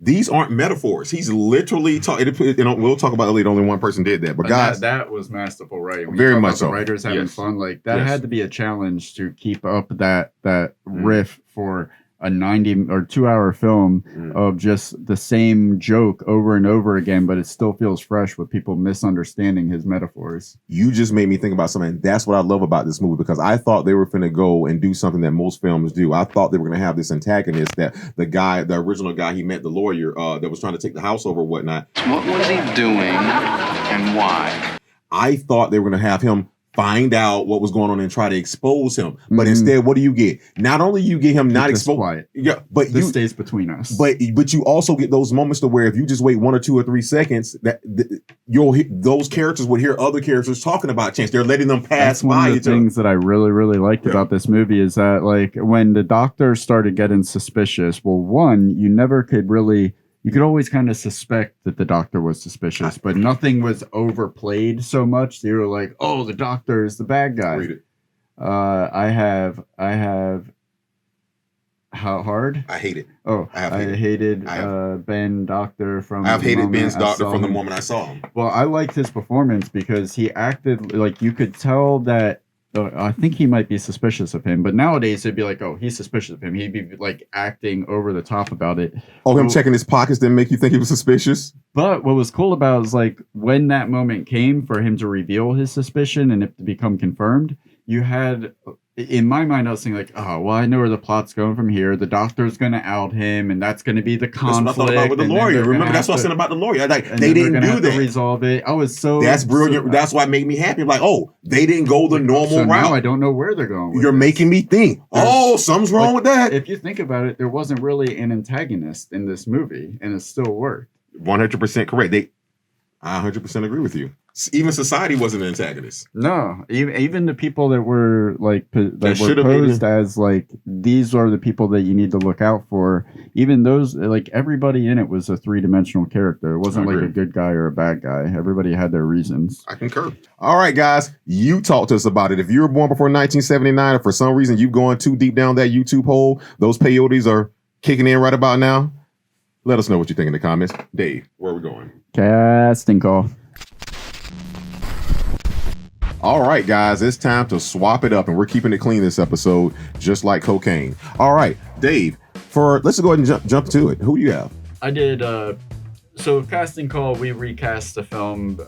These aren't metaphors. He's literally talking. We'll talk about it later. Only one person did that. But guys, that was masterful writing. Very much so. The writers having fun. Like, that had to be a challenge to keep up that riff for a 90 or 2-hour film of just the same joke over and over again, but it still feels fresh with people misunderstanding his metaphors. You just made me think about something. That's what I love about this movie, because I thought they were going to go and do something that most films do. I thought they were going to have this antagonist that the original guy he met, the lawyer that was trying to take the house over or whatnot. What was he doing and why? I thought they were going to have him find out what was going on and try to expose him. But instead, what do you get? Not only you get him not exposed, but this stays between us. But you also get those moments to where if you just wait 1 or 2 or 3 seconds, those characters would hear other characters talking about Chance. They're letting them pass by. One of the things that I really, really liked about this movie is that, like, when the doctor started getting suspicious, well, one, you could always kind of suspect that the doctor was suspicious, but nothing was overplayed so much. They were like, oh, the doctor is the bad guy. Read it. I have how hard? I hate it. Oh, I hated Ben Doctor from I've hated Ben's doctor from the him. moment I saw him. Well, I liked his performance because he acted like you could tell that I think he might be suspicious of him, but nowadays it'd be like, oh, he's suspicious of him. He'd be like acting over the top about it. Oh, him checking his pockets didn't make you think he was suspicious? But what was cool about it is, like, when that moment came for him to reveal his suspicion and it to become confirmed, you had, in my mind, I was thinking like, oh, well, I know where the plot's going from here. The doctor's going to out him, and that's going to be the conflict. That's what I thought about with the lawyer. Remember, that's what I said about the lawyer. Like, they didn't do that. Resolve it. I was so. That's brilliant. That's why it made me happy. Like, oh, they didn't go the normal route. Now I don't know where they're going. You're making me think. Something's wrong with that. If you think about it, there wasn't really an antagonist in this movie, and it still worked. 100% correct. I 100% agree with you. Even society wasn't an antagonist. No, even the people that were like that were posed as like these are the people that you need to look out for. Even those, like everybody in it was a 3-dimensional character. It wasn't like a good guy or a bad guy. Everybody had their reasons. I concur. All right, guys, you talk to us about it. If you were born before 1979, or for some reason you've gone too deep down that YouTube hole, those peyotes are kicking in right about now. Let us know what you think in the comments. Dave, where are we going? Casting call. All right, guys, it's time to swap it up, and we're keeping it clean this episode, just like cocaine. All right, Dave, let's go ahead and jump to it. Who you have? I did. So casting call, we recast the film,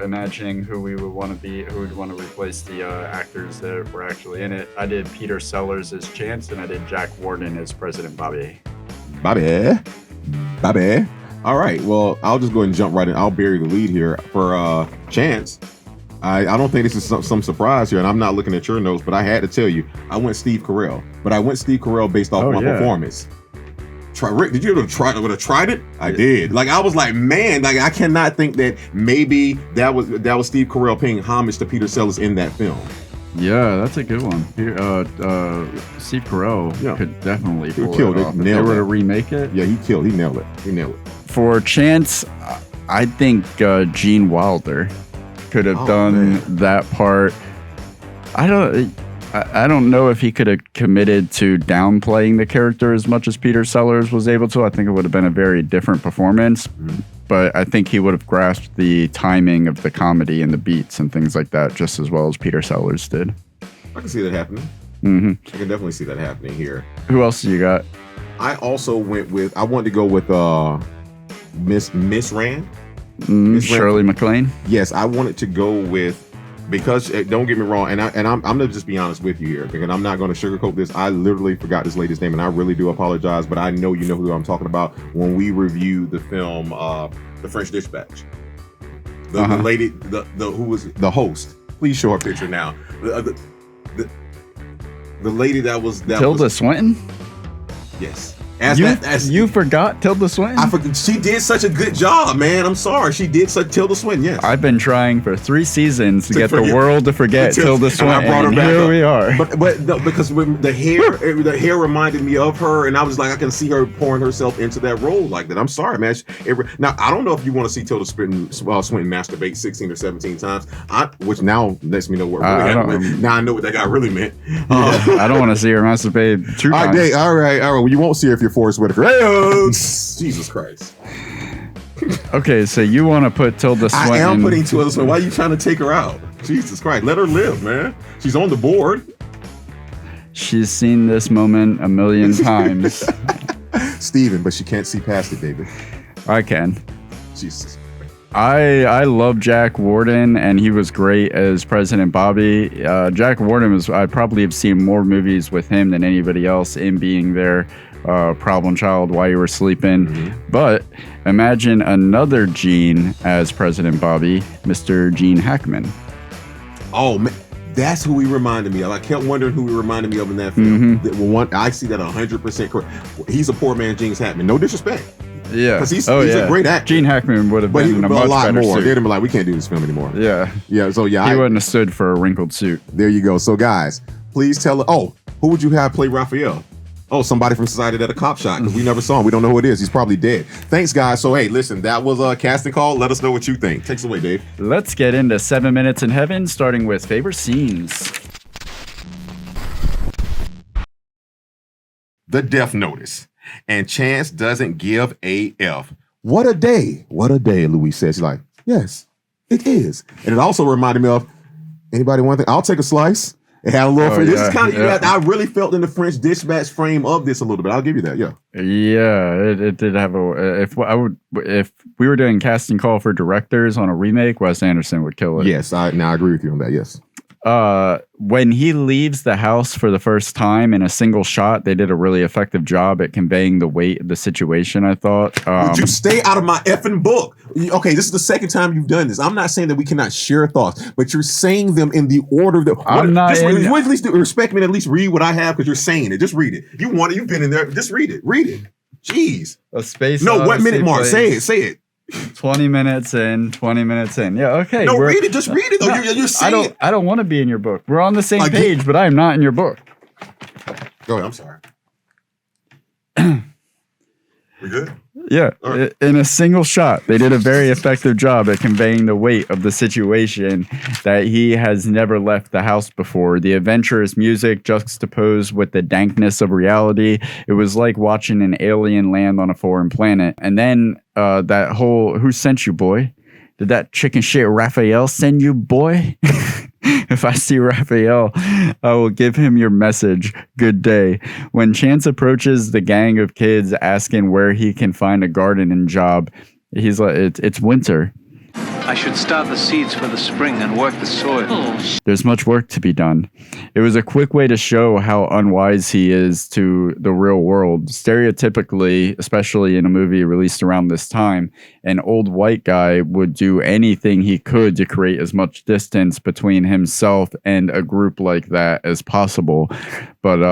imagining who we would want to be, who would want to replace the actors that were actually in it. I did Peter Sellers as Chance, and I did Jack Warden as President Bobby. Bobby. All right, well, I'll just go ahead and jump right in. I'll bury the lead here for Chance. I don't think this is some surprise here, and I'm not looking at your notes, but I had to tell you, I went Steve Carell. But I went Steve Carell based off my performance. Rick, did you ever tried it? I did. Like, I was like, man, like I cannot think that maybe that was Steve Carell paying homage to Peter Sellers in that film. Yeah, that's a good one. Steve Carell could definitely pull it off. If they were to remake it. Yeah, he nailed it. For Chance, I think Gene Wilder could have done that part. I don't know if he could have committed to downplaying the character as much as Peter Sellers was able to. I think it would have been a very different performance. But I think he would have grasped the timing of the comedy and the beats and things like that just as well as Peter Sellers did. I can see that happening. Mm-hmm. I can definitely see that happening here. Who else do you got? I also I wanted to go with Miss Rand. Shirley McLean. Yes, I wanted to go with, because don't get me wrong, and I'm gonna just be honest with you here, because I'm not gonna sugarcoat this. I literally forgot this lady's name, and I really do apologize. But I know you know who I'm talking about when we review the film, The French Dispatch. The lady, who was the host. Please show her picture now. The lady that was Tilda Swinton. Yes. You forgot Tilda Swinton? I forgot. She did such a good job, man. I'm sorry. She did such Tilda Swinton, yes. I've been trying for 3 seasons to get the world to forget Tilda Swinton. I brought her back here up. We are. But no, because when the hair reminded me of her, and I was like, I can see her pouring herself into that role like that. I'm sorry, man. Now, I don't know if you want to see Tilda Swinton masturbate 16 or 17 times, which now lets me know what really happened. Now I know what that guy really meant. I don't want to see her masturbate 2 times. All right. Well, you won't see her if you're Forrest Whitaker. Jesus Christ. Okay, so you want to put Tilda Swinton. I am putting Tilda Swinton. Why are you trying to take her out? Jesus Christ. Let her live, man. She's on the board. She's seen this moment a million times. Steven, but she can't see past it, David. I can. Jesus. I love Jack Warden, and he was great as President Bobby. Jack Warden I probably have seen more movies with him than anybody else in being their problem child while you were sleeping. Mm-hmm. But imagine another Gene as President Bobby, Mr. Gene Hackman. Oh, man. That's who he reminded me of. I kept wondering who he reminded me of in that film. Mm-hmm. I see that 100% correct. He's a poor man, Gene Hackman. No disrespect. Yeah, because he's a great actor. Gene Hackman would have been in a much lot better more. suit. They'd have been like, we can't do this film anymore. Yeah. So he wouldn't have stood for a wrinkled suit. There you go. So guys, please tell. Oh, who would you have play Raphael? Oh, somebody from Society that a cop shot, because we never saw him. We don't know who it is. He's probably dead. Thanks, guys. So hey, listen, that was a casting call. Let us know what you think. Takes away, Dave. Let's get into 7 Minutes in Heaven, starting with favorite scenes. The Death Notice, and Chance doesn't give a F. What a day. What a day, Louis says. He's like, yes, it is. And it also reminded me of, anybody want anything? I'll take a slice. It had a little. This is kind of. I really felt in the French Dispatch frame of this a little bit. I'll give you that. Yeah. Yeah, it did have a. If we were doing casting call for directors on a remake, Wes Anderson would kill it. Yes, I agree with you on that. Yes. when he leaves the house for the first time in a single shot, they did a really effective job at conveying the weight of the situation, I thought. Would you stay out of my effing book? Okay, this is the second time you've done this. I'm not saying that we cannot share thoughts, but you're saying them in the order that I'm not. Just at least respect me and at least read what I have because you're saying it. Just read it. You want it. You've been in there. Just read it. Read it. Jeez. A space. No, what minute mark? Say it. Say it. 20 minutes in. 20 minutes in. Yeah. Okay. No, read it. Just read it. Though. No, You're saying I don't want to be in your book. We're on the same page, but I am not in your book. Go ahead. I'm sorry. We good? Yeah, right. In a single shot, they did a very effective job at conveying the weight of the situation that he has never left the house before. The adventurous music juxtaposed with the dankness of reality. It was like watching an alien land on a foreign planet. And then that whole, who sent you, boy? Did that chicken shit Raphael send you, boy? If I see Raphael, I will give him your message. Good day. When Chance approaches the gang of kids asking where he can find a gardening job, he's like, it's winter. I should start the seeds for the spring and work the soil. There's much work to be done. It was a quick way to show how unwise he is to the real world. Stereotypically, especially in a movie released around this time, an old white guy would do anything he could to create as much distance between himself and a group like that as possible. But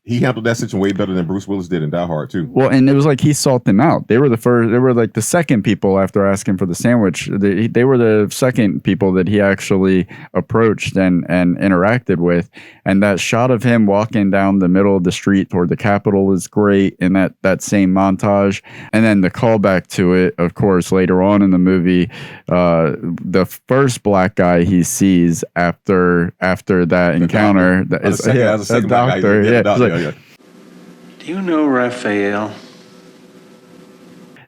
he handled that situation way better than Bruce Willis did in Die Hard too. Well, and it was like he sought them out. They were the first. They were like the second people after asking for the sandwich. They were the second people that he actually approached and interacted with. And that shot of him walking down the middle of the street toward the Capitol is great in that same montage. And then the callback to it, of course, later on in the movie, the first black guy he sees after that encounter is a doctor. Yeah. Do you know Raphael?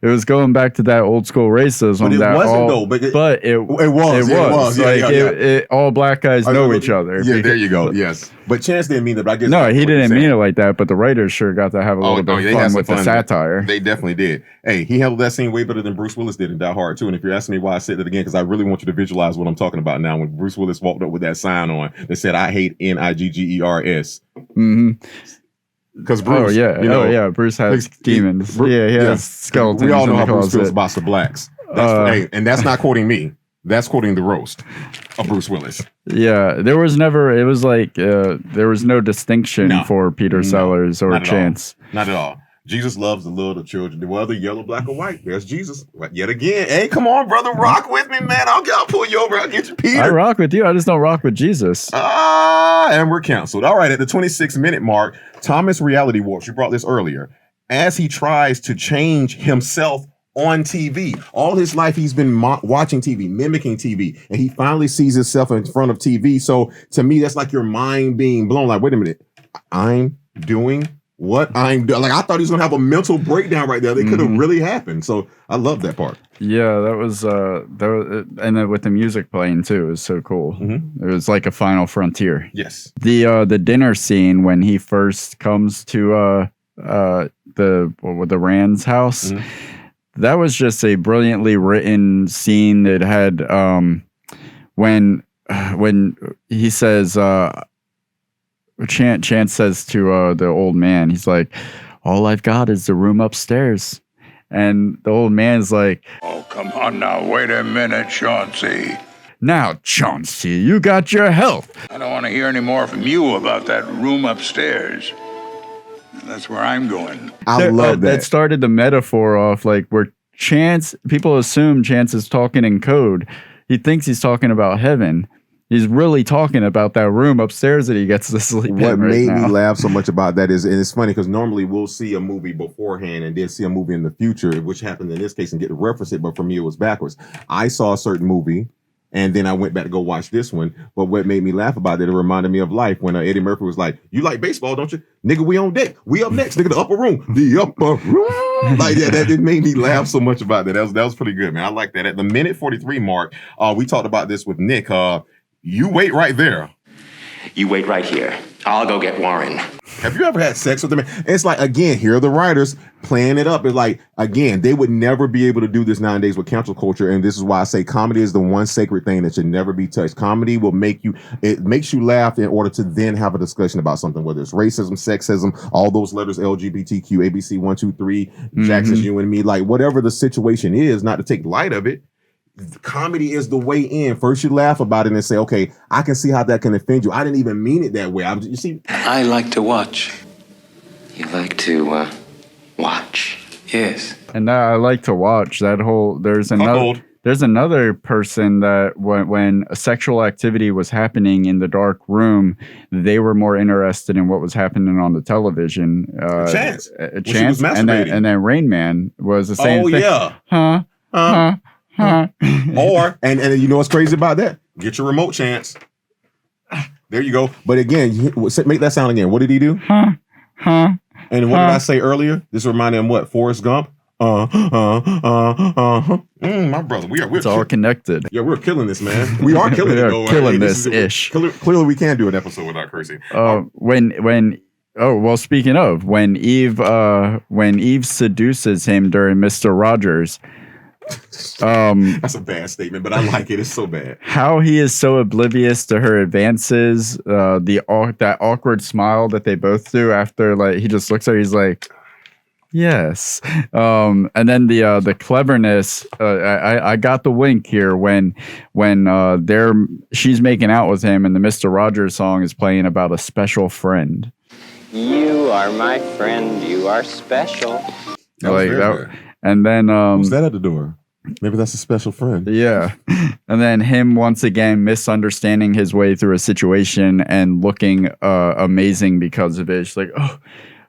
It was going back to that old school racism. But it that wasn't all, though. But it was. Yeah, all black guys know each other. Yeah, there you go. Yes. But Chance didn't mean that. But I guess no, he didn't mean it like that. But the writers sure got to have a little bit of fun with the satire. They definitely did. Hey, he handled that scene way better than Bruce Willis did in Die Hard too. And if you're asking me why I said that again, because I really want you to visualize what I'm talking about now. When Bruce Willis walked up with that sign on that said, "I hate Niggers." Mm-hmm. Because Bruce, Bruce has demons. He has skeletons. We all know how Bruce feels about the blacks. And that's not quoting me. That's quoting the roast of Bruce Willis. Yeah, there was never. It was like there was no distinction for Peter Sellers or Chance. Not at all. Jesus loves the little children, whether yellow, black, or white. There's Jesus. Yet again. Hey, come on, brother. Rock with me, man. I'll pull you over. I'll get you, Peter. I rock with you. I just don't rock with Jesus. And we're canceled. All right, at the 26-minute mark, Thomas reality warps. You brought this earlier. As he tries to change himself on TV. All his life, he's been watching TV, mimicking TV, and he finally sees himself in front of TV. So to me, that's like your mind being blown. Like, wait a minute. I'm doing what I'm doing. Like, I thought he was gonna have a mental breakdown right there. They could have really happened. So I love that part. Yeah, that was and then with the music playing too, it was so cool. Mm-hmm. It was like a final frontier. Yes. The dinner scene when he first comes to the Rand's house, that was just a brilliantly written scene that had when he says Chance says to the old man, he's like, all I've got is the room upstairs. And the old man's like, oh, come on now. Wait a minute, Chauncey. Now, Chauncey, you got your health. I don't want to hear any more from you about that room upstairs. That's where I'm going. I love that. That started the metaphor off like where people assume Chance is talking in code. He thinks he's talking about heaven. He's really talking about that room upstairs that he gets to sleep in. What made me laugh so much about that is, and it's funny because normally we'll see a movie beforehand and then see a movie in the future, which happened in this case, and get to reference it. But for me, it was backwards. I saw a certain movie, and then I went back to go watch this one. But what made me laugh about it reminded me of life when Eddie Murphy was like, "You like baseball, don't you? Nigga, we on deck. We up next. Nigga, the upper room. The upper room." Like, yeah, that it made me laugh so much about that. That was pretty good, man. I like that. At the minute 43 mark, we talked about this with Nick. You wait right there. You wait right here. I'll go get Warren. Have you ever had sex with them? It's like, again, here are the writers playing it up. It's like, again, they would never be able to do this nowadays with cancel culture. And this is why I say comedy is the one sacred thing that should never be touched. Comedy will it makes you laugh in order to then have a discussion about something, whether it's racism, sexism, all those letters, LGBTQ, ABC 1, 2, 3, Jackson's, you and me, like whatever the situation is, not to take light of it. Comedy is the way in. First, you laugh about it and say, okay, I can see how that can offend you. I didn't even mean it that way. You see, I like to watch. You like to watch? Yes. And I like to watch that whole. There's another person that when a sexual activity was happening in the dark room, they were more interested in what was happening on the television. Chance, Chance, and then Rain Man was the same thing. Oh yeah, or and you know what's crazy about that? Get your remote, Chance. There you go. But again, make that sound again. What did he do? And what did I say earlier? This reminded him what? Forrest Gump. My brother, we're all connected. Yeah, we're killing this, man. We are killing it. Though, killing this ish. Clearly, we can do an episode without cursing. Speaking of when Eve seduces him during Mr. Rogers. That's a bad statement, but I like it. It's so bad. How he is so oblivious to her advances, that awkward smile that they both do after, like, he just looks at her, he's like, yes. And then the cleverness, I got the wink here when she's making out with him and the Mr. Rogers song is playing about a special friend. You are my friend. You are special. Like that. And then who's that at the door? Maybe that's a special friend. Yeah. And then him once again misunderstanding his way through a situation and looking amazing because of it. It's like,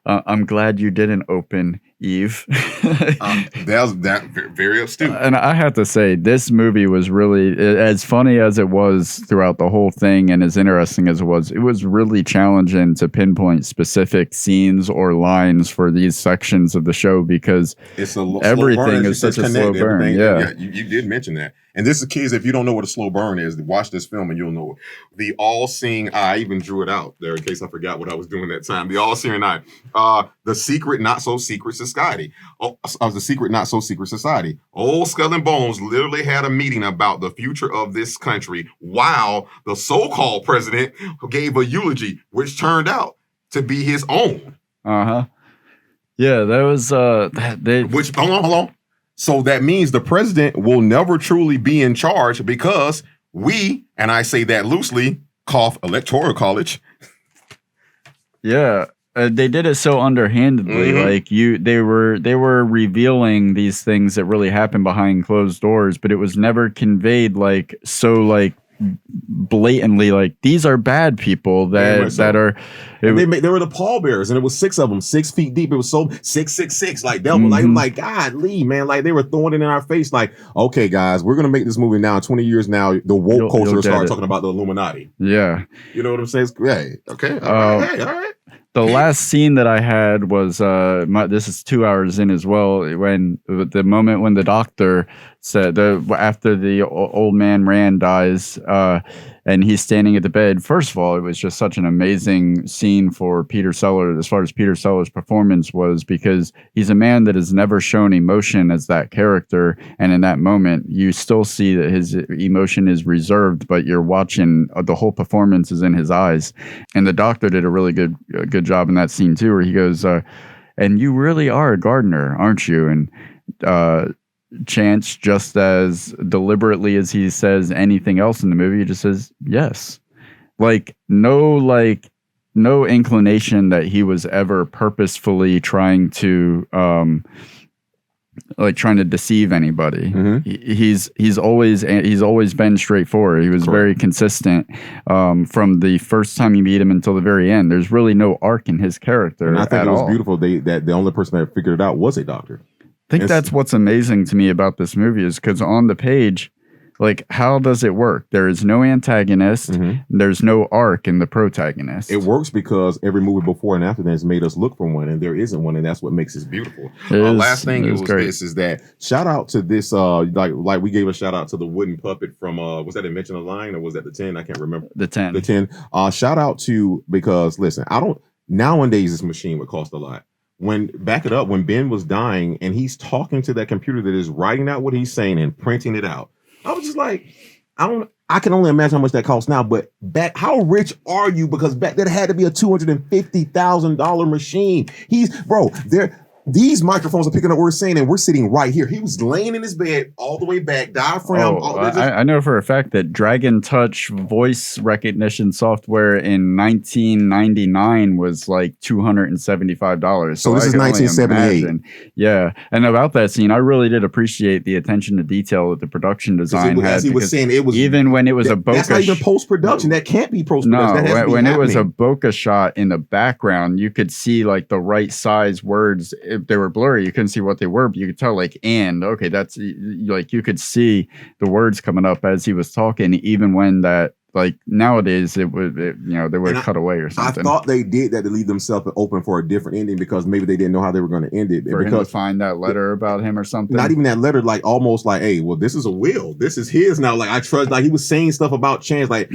I'm glad you didn't open, Eve. That was very astute. And I have to say, this movie was really, as funny as it was throughout the whole thing and as interesting as it was really challenging to pinpoint specific scenes or lines for these sections of the show because everything is such a slow burn. Yeah, you did mention that. And this is, kids, if you don't know what a slow burn is, watch this film and you'll know it. The all-seeing eye, I even drew it out there in case I forgot what I was doing that time. The all-seeing eye. The secret, not so secret society. The secret, not so secret society. Old Skull and Bones literally had a meeting about the future of this country while the so-called president gave a eulogy, which turned out to be his own. Yeah, that was Which hold on. So that means the president will never truly be in charge because we, and I say that loosely, cough electoral college. Yeah, they did it so underhandedly. Like they were revealing these things that really happened behind closed doors, but it was never conveyed so blatantly, like these are bad people that are. They were the pallbearers, and it was 6 of them, 6 feet deep. It was so 666, like devil, like God, Lee, man, like they were throwing it in our face, like, okay, guys, we're gonna make this movie now. 20 years now, the woke culture will start talking about the Illuminati. Yeah, you know what I'm saying? Hey, okay, all right. The last scene that I had was this is 2 hours in as well. When the moment when the doctor said after the old man Rand dies, and he's standing at the bed. First of all, it was just such an amazing scene for Peter Sellers, as far as Peter Sellers' performance was, because he's a man that has never shown emotion as that character, and in that moment, you still see that his emotion is reserved, but you're watching the whole performance is in his eyes, and the doctor did a really good job in that scene too, where he goes, "And you really are a gardener, aren't you?" And Chance, just as deliberately as he says anything else in the movie, he just says yes. No inclination that he was ever purposefully trying to deceive anybody. He's always been straightforward. He was very consistent from the first time you meet him until the very end. There's really no arc in his character. And I think it was beautiful that the only person that figured it out was a doctor. I think that's what's amazing to me about this movie is because on the page, like, how does it work? There is no antagonist. There's no arc in the protagonist. It works because every movie before and after that has made us look for one, and there isn't one, and that's what makes it beautiful. Last thing is that shout out to this, like we gave a shout out to the wooden puppet from, was that Invention of Line, or was that the 10? I can't remember. The 10. The 10. Shout out to, because listen, nowadays this machine would cost a lot. When Ben was dying and he's talking to that computer that is writing out what he's saying and printing it out, I was just like, I can only imagine how much that costs now, but back, how rich are you? Because back then it had to be a $250,000 machine. These microphones are picking up what we're saying, and we're sitting right here. He was laying in his bed all the way back, diaphragm. I know for a fact that Dragon Touch voice recognition software in 1999 was like $275. So this is 1978. Yeah, and about that scene, I really did appreciate the attention to detail that the production design had. As he was saying, it was even when it was a bokeh. That's not even post-production. That can't be post-production. No, when it was a bokeh shot in the background, you could see like the right size words. If they were blurry, you couldn't see what they were, but you could tell like, and okay, that's like, you could see the words coming up as he was talking, even when that, like, nowadays they would cut away or something. I thought they did that to leave themselves open for a different ending, because maybe they didn't know how they were going to end it. For him to find that letter about him or something. Not even that letter, like almost like, hey, well, this is a will. This is his now. Like, I trust, like he was saying stuff about Chance, like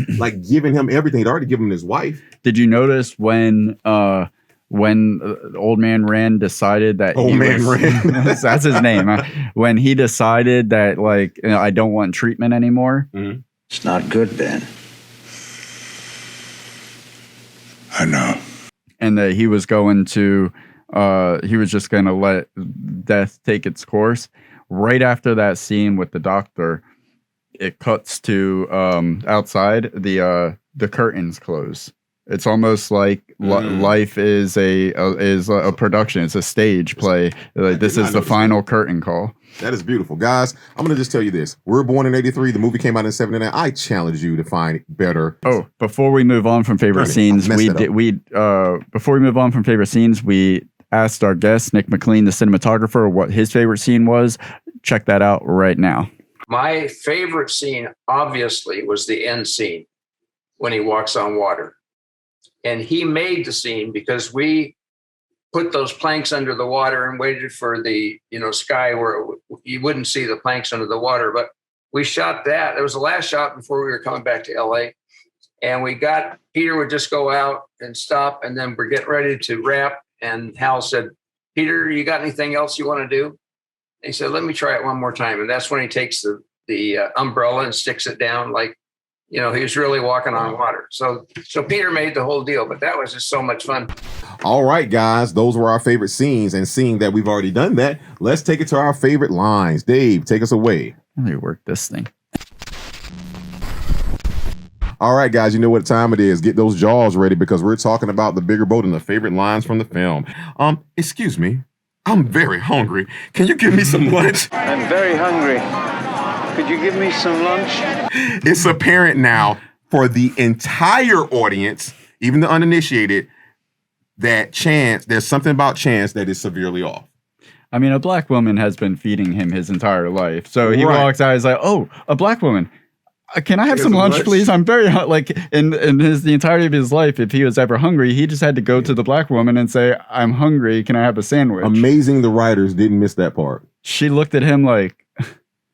giving him everything. He'd already given him his wife. Did you notice when Old Man Rand decided that Rand, that's his name, when he decided that, like, I don't want treatment anymore. It's not good, Ben. I know. And that he was going to, he was just going to let death take its course. Right after that scene with the doctor, it cuts to outside. The curtains close. It's almost like life is a production. It's a stage play. Like, this is the final curtain call. That is beautiful, guys. I'm gonna just tell you this: we're born in '83. The movie came out in '79. I challenge you to find better. Oh, before we move on from favorite scenes, we asked our guest Nick McLean, the cinematographer, what his favorite scene was. Check that out right now. My favorite scene, obviously, was the end scene when he walks on water. And he made the scene because we put those planks under the water and waited for the sky where you wouldn't see the planks under the water. But we shot that. It was the last shot before we were coming back to LA. And Peter would just go out and stop, and then we're getting ready to wrap. And Hal said, "Peter, you got anything else you want to do?" And he said, "Let me try it one more time." And that's when he takes the umbrella and sticks it down like, he was really walking on water. So Peter made the whole deal, but that was just so much fun. All right, guys, those were our favorite scenes. And seeing that we've already done that, let's take it to our favorite lines. Dave, take us away. Let me work this thing. All right, guys, you know what time it is. Get those jaws ready, because we're talking about The Bigger Boat and the favorite lines from the film. Excuse me, I'm very hungry. Can you give me some lunch? I'm very hungry. Could you give me some lunch? It's apparent now for the entire audience, even the uninitiated, that there's something about Chance that is severely off. I mean, a black woman has been feeding him his entire life. So he walks out, he's like, "Oh, a black woman. Can I have some lunch, please? I'm very like in the entirety of his life, if he was ever hungry, he just had to go to the black woman and say, "I'm hungry. Can I have a sandwich?" Amazing, the writers didn't miss that part. She looked at him like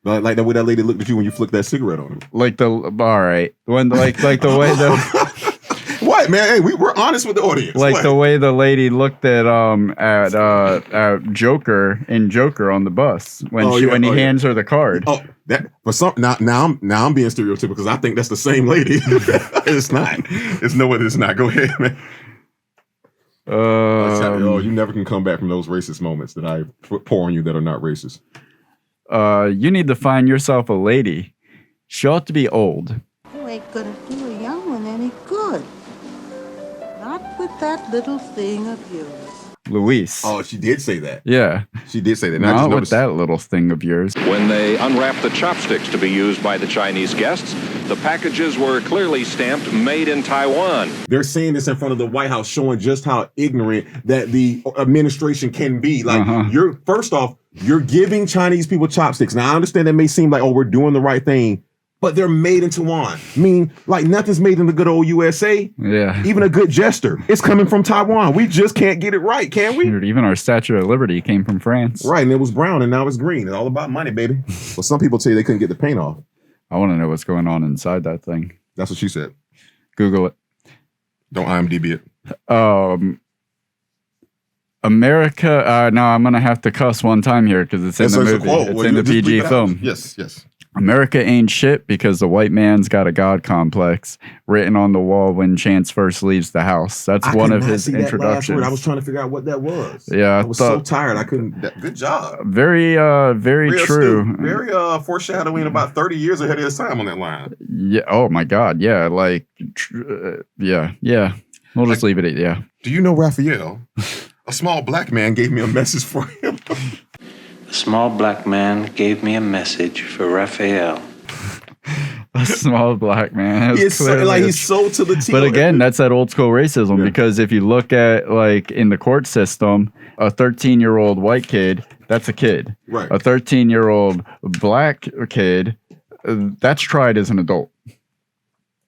the way that lady looked at you when you flicked that cigarette on him. All right, when the way the. What, man? Hey, we're honest with the audience. Like the way the lady looked at Joker in Joker on the bus when he hands her the card. Oh, that for some now I'm being stereotypical because I think that's the same lady. It's not. It's no way it's not. Go ahead, man. You never can come back from those racist moments that I pour on you that are not racist. You need to find yourself a lady. She ought to be old. You ain't gonna do a young one any good. Not with that little thing of yours. Luis. Oh, she did say that. Yeah. She did say that. Not with that little thing of yours. When they unwrapped the chopsticks to be used by the Chinese guests, the packages were clearly stamped "Made in Taiwan." They're saying this in front of the White House, showing just how ignorant that the administration can be. Like, you're giving Chinese people chopsticks. Now, I understand that may seem like, oh, we're doing the right thing. but they're made in Taiwan. I mean, like nothing's made in the good old USA. Yeah. Even a good gesture, it's coming from Taiwan. We just can't get it right, can we? Dude, even our Statue of Liberty came from France. Right, and it was brown, and now it's green. It's all about money, baby. Well, some people tell you they couldn't get the paint off. I want to know what's going on inside that thing. That's what she said. Google it. Don't IMDb it. America. No, I'm gonna have to cuss one time here because it's in the movie. It's in the PG film. Yes. America ain't shit because the white man's got a god complex written on the wall when Chance first leaves the house. That's one of his introductions. I was trying to figure out what that was. Yeah, I was so tired. I couldn't. Good job. Very true. Astute. Very foreshadowing about 30 years ahead of his time on that line. Yeah. Oh my God. Yeah. Like. Yeah. We'll just leave it at yeah. Do you know Raphael? A small black man gave me a message for him. A small black man gave me a message for Raphael. A small black man. He's so to the T. But again, that's that old school racism because if you look at like in the court system, a 13-year-old white kid, that's a kid. Right. A 13-year-old black kid, that's tried as an adult.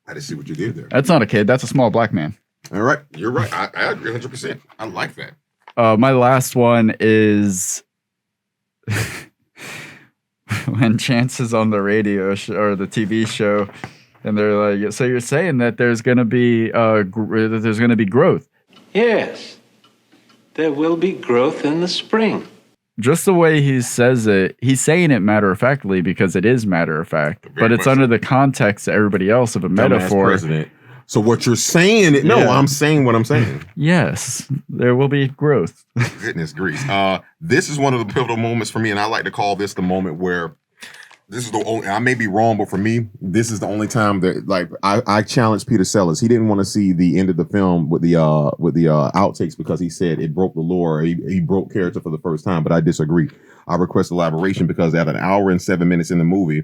I didn't see what you did there. That's not a kid. That's a small black man. All right. You're right. I agree 100%. I like that. My last one is when Chance is on the radio show or the TV show, and they're like, "So you're saying that there's going to be growth?" Yes, there will be growth in the spring. Just the way he says it, he's saying it matter-of-factly because it is matter-of-fact, but it's under the context to everybody else of a metaphor. President. So what you're saying, I'm saying what I'm saying. Yes, there will be growth. Goodness grief. This is one of the pivotal moments for me, and I like to call this the moment where this is the only, I may be wrong, but for me, this is the only time that like I challenged Peter Sellers. He didn't want to see the end of the film with the outtakes because he said it broke the lore. He broke character for the first time, but I disagree. I request elaboration because at an hour and 7 minutes in the movie,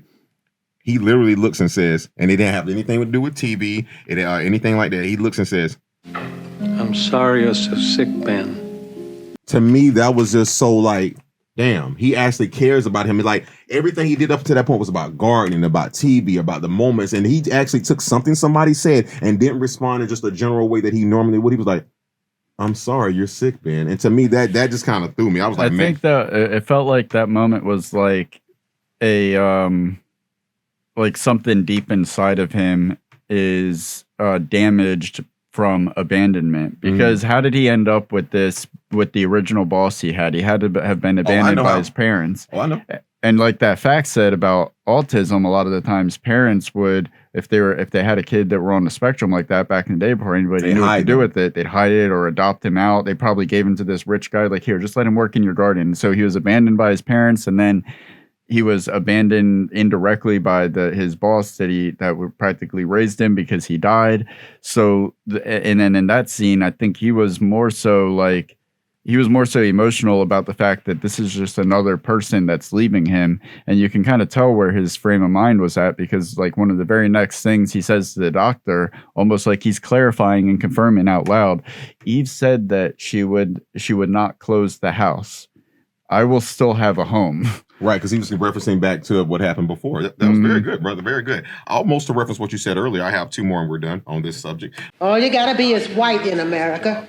he literally looks and says, and it didn't have anything to do with TV, anything like that. He looks and says, I'm sorry you're so sick, Ben. To me, that was just so like, damn, he actually cares about him. Like everything he did up to that point was about gardening, about TV, about the moments. And he actually took something somebody said and didn't respond in just a general way that he normally would. He was like, I'm sorry, you're sick, Ben. And to me, that just kind of threw me. I was like, I think that it felt like that moment was like a like something deep inside of him is damaged from abandonment, because how did he end up with this, with the original boss he had? He had to have been abandoned by his parents. Oh, I know. And like that fact said about autism, a lot of the times parents would, if they had a kid that were on the spectrum like that back in the day before anybody knew what to do with it, they'd hide it or adopt him out. They probably gave him to this rich guy, like, here, just let him work in your garden. So he was abandoned by his parents, and then he was abandoned indirectly by his boss that practically raised him because he died. So, and then in that scene, I think he was more so emotional about the fact that this is just another person that's leaving him. And you can kind of tell where his frame of mind was at, because like one of the very next things he says to the doctor, almost like he's clarifying and confirming out loud, Eve said that she would not close the house. I will still have a home. Right, because he was referencing back to what happened before. That was very good, brother. Very good. Almost to reference what you said earlier. I have two more and we're done on this subject. All you gotta be is white in America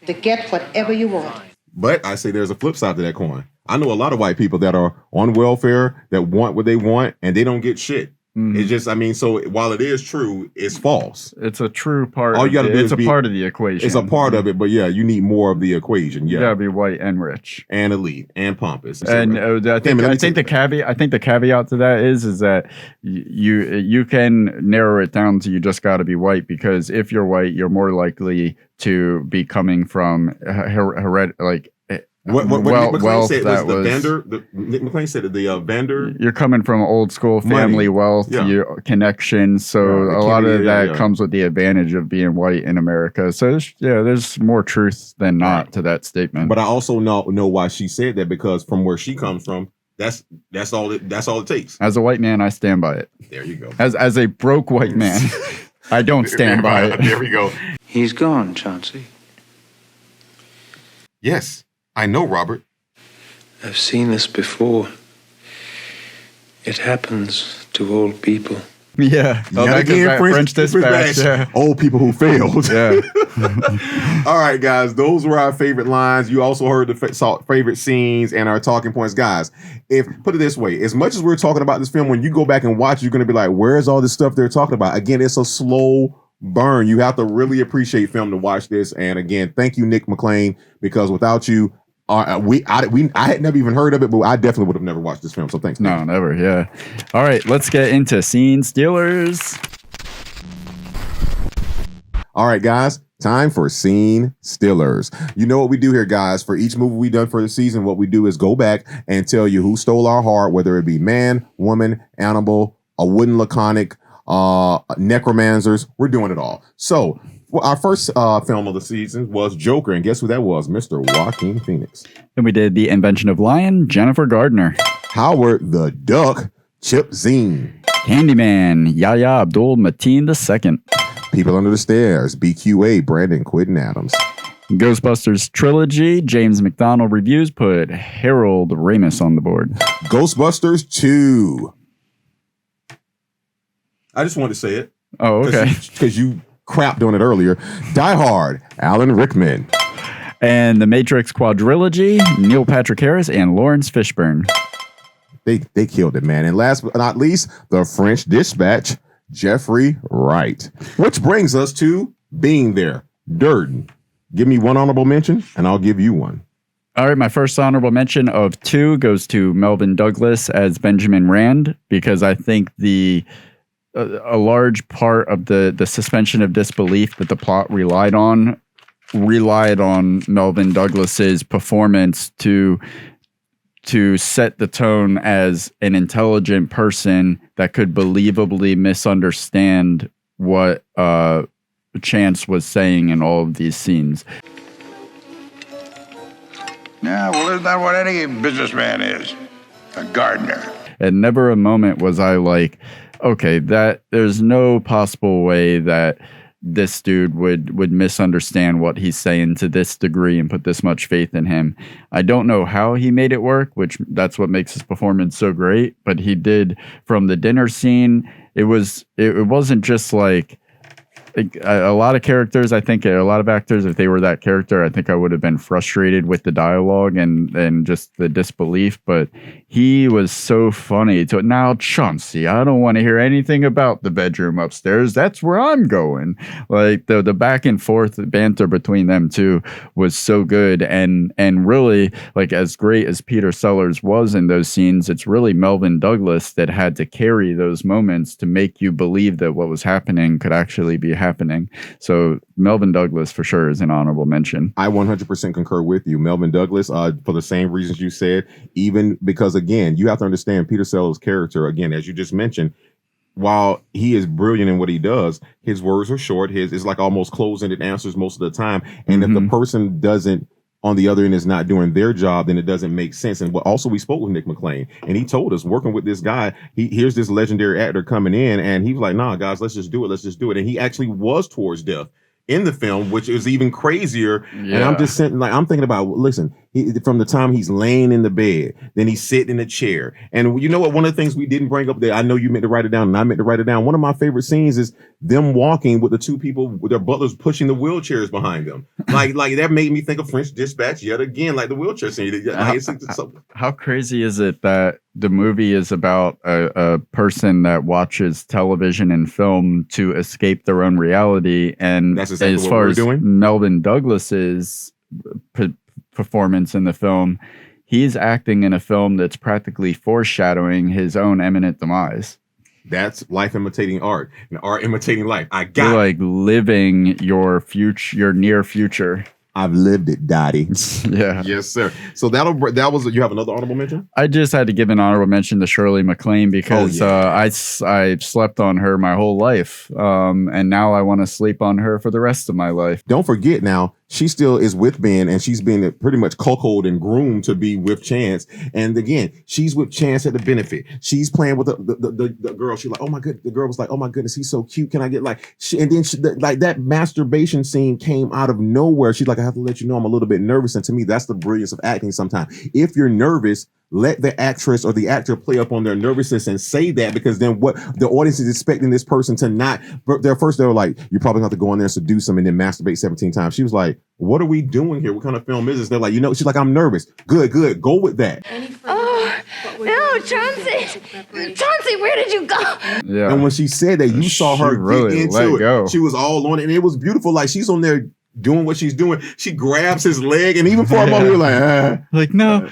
to get whatever you want. But I say there's a flip side to that coin. I know a lot of white people that are on welfare that want what they want and they don't get shit. It's just, I mean, so while it is true, it's false. It's a true part. All you got to do is a part of the equation. It's a part of it, but yeah, you need more of the equation. You got to be white and rich and elite and pompous. And I think the caveat to that is that you can narrow it down to you just got to be white, because if you're white, you're more likely to be coming from What McLean said was the vendor. McLean said that the vendor. You're coming from old school family wealth, your connections. So a lot of that comes with the advantage of being white in America. So there's more truth than not to that statement. But I also know why she said that, because from where she comes from, that's all it takes. As a white man, I stand by it. There you go. As a broke white man, I don't stand by it. There we go. He's gone, Chauncey. Yes. I know, Robert. I've seen this before. It happens to old people. Yeah. Oh, Yet again, French Dispatch. Yeah. Old people who failed. Yeah. All right, guys. Those were our favorite lines. You also heard the favorite scenes and our talking points. Guys, put it this way, as much as we're talking about this film, when you go back and watch, you're going to be like, where's all this stuff they're talking about? Again, it's a slow burn. You have to really appreciate film to watch this. And again, thank you, Nick McLean, because without you, I had never even heard of it, but I definitely would have never watched this film. So thanks. No, never. Yeah. All right, let's get into scene stealers. All right, guys, time for scene stealers. You know what we do here, guys. For each movie we done for the season, what we do is go back and tell you who stole our heart, whether it be man, woman, animal, a wooden laconic, necromancers. We're doing it all. So our first film of the season was Joker, and guess who that was? Mr. Joaquin Phoenix. Then we did The Invention of Lion, Jennifer Gardner. Howard the Duck, Chip Zine. Candyman, Yahya Abdul-Mateen II. People Under the Stairs, BQA, Brandon Quinton Adams. Ghostbusters Trilogy, James McDonald Reviews put Harold Ramis on the board. Ghostbusters 2. I just wanted to say it. Oh, okay. Because you crapped on it earlier. Die Hard, Alan Rickman. And The Matrix Quadrilogy, Neil Patrick Harris and Lawrence Fishburne. They killed it, man. And last but not least, The French Dispatch, Jeffrey Wright. Which brings us to Being There. Durden, give me one honorable mention, and I'll give you one. All right, my first honorable mention of 2 goes to Melvin Douglas as Benjamin Rand, because I think a large part of the suspension of disbelief that the plot relied on Melvin Douglas's performance to set the tone as an intelligent person that could believably misunderstand what Chance was saying in all of these scenes. Yeah, well, isn't that what any businessman is? A gardener. And never a moment was I like, okay, that there's no possible way that this dude would misunderstand what he's saying to this degree and put this much faith in him. I don't know how he made it work, which that's what makes his performance so great, but he did. From the dinner scene, it wasn't just like a lot of characters. I think a lot of actors, if they were that character, I think I would have been frustrated with the dialogue and just the disbelief. But he was so funny. Now, Chauncey, I don't want to hear anything about the bedroom upstairs. That's where I'm going. Like the back and forth banter between them two was so good. And really, like, as great as Peter Sellers was in those scenes, it's really Melvin Douglas that had to carry those moments to make you believe that what was happening could actually be happening. So Melvin Douglas for sure is an honorable mention. I 100% concur with you. Melvin Douglas, for the same reasons you said, even because, again, you have to understand Peter Sellers' character, again, as you just mentioned, while he is brilliant in what he does, his words are short. It's like almost closed-ended answers most of the time. And if the person doesn't, on the other end, is not doing their job, then it doesn't make sense. And also, we spoke with Nick McLean, and he told us, working with this guy, here's this legendary actor coming in, and he was like, nah, guys, let's just do it. And he actually was towards death in the film, which is even crazier. Yeah. And I'm just sitting, like, I'm thinking about, listen, from the time he's laying in the bed, then he's sitting in a chair. And you know what? One of the things we didn't bring up there, I know you meant to write it down, and I meant to write it down. One of my favorite scenes is them walking with the two people, with their butlers pushing the wheelchairs behind them. Like that made me think of French Dispatch yet again, like the wheelchair scene. How crazy is it that the movie is about a person that watches television and film to escape their own reality? And that's exactly as what far we're as doing. Melvin Douglas's performance in the film, he's acting in a film that's practically foreshadowing his own imminent demise. That's life imitating art, and art imitating life. You're like living your future, your near future. I've lived it, Dottie. Yeah. Yes, sir. So that was. You have another honorable mention? I just had to give an honorable mention to Shirley MacLaine because I slept on her my whole life, and now I want to sleep on her for the rest of my life. Don't forget now, she still is with Ben, and she's been pretty much cuckolded and groomed to be with Chance. And again, she's with Chance at the benefit. She's playing with the girl. She's like, oh my good. The girl was like, oh my goodness, he's so cute. Can I get like? And then like that masturbation scene came out of nowhere. She's like, I have to let you know I'm a little bit nervous. And to me, that's the brilliance of acting. Sometimes, if you're nervous, let the actress or the actor play up on their nervousness and say that, because then what the audience is expecting this person to not. They were like, you probably have to go in there and seduce him and then masturbate 17 times. She was like, what are we doing here? What kind of film is this? They're like, she's like, I'm nervous. Good. Go with that. Oh, no, Chauncey, where did you go? Yeah. And when she said that, you saw her really get into it. Go. She was all on it, and it was beautiful. Like, she's on there doing what she's doing. She grabs his leg, and even for a moment, you're like, no,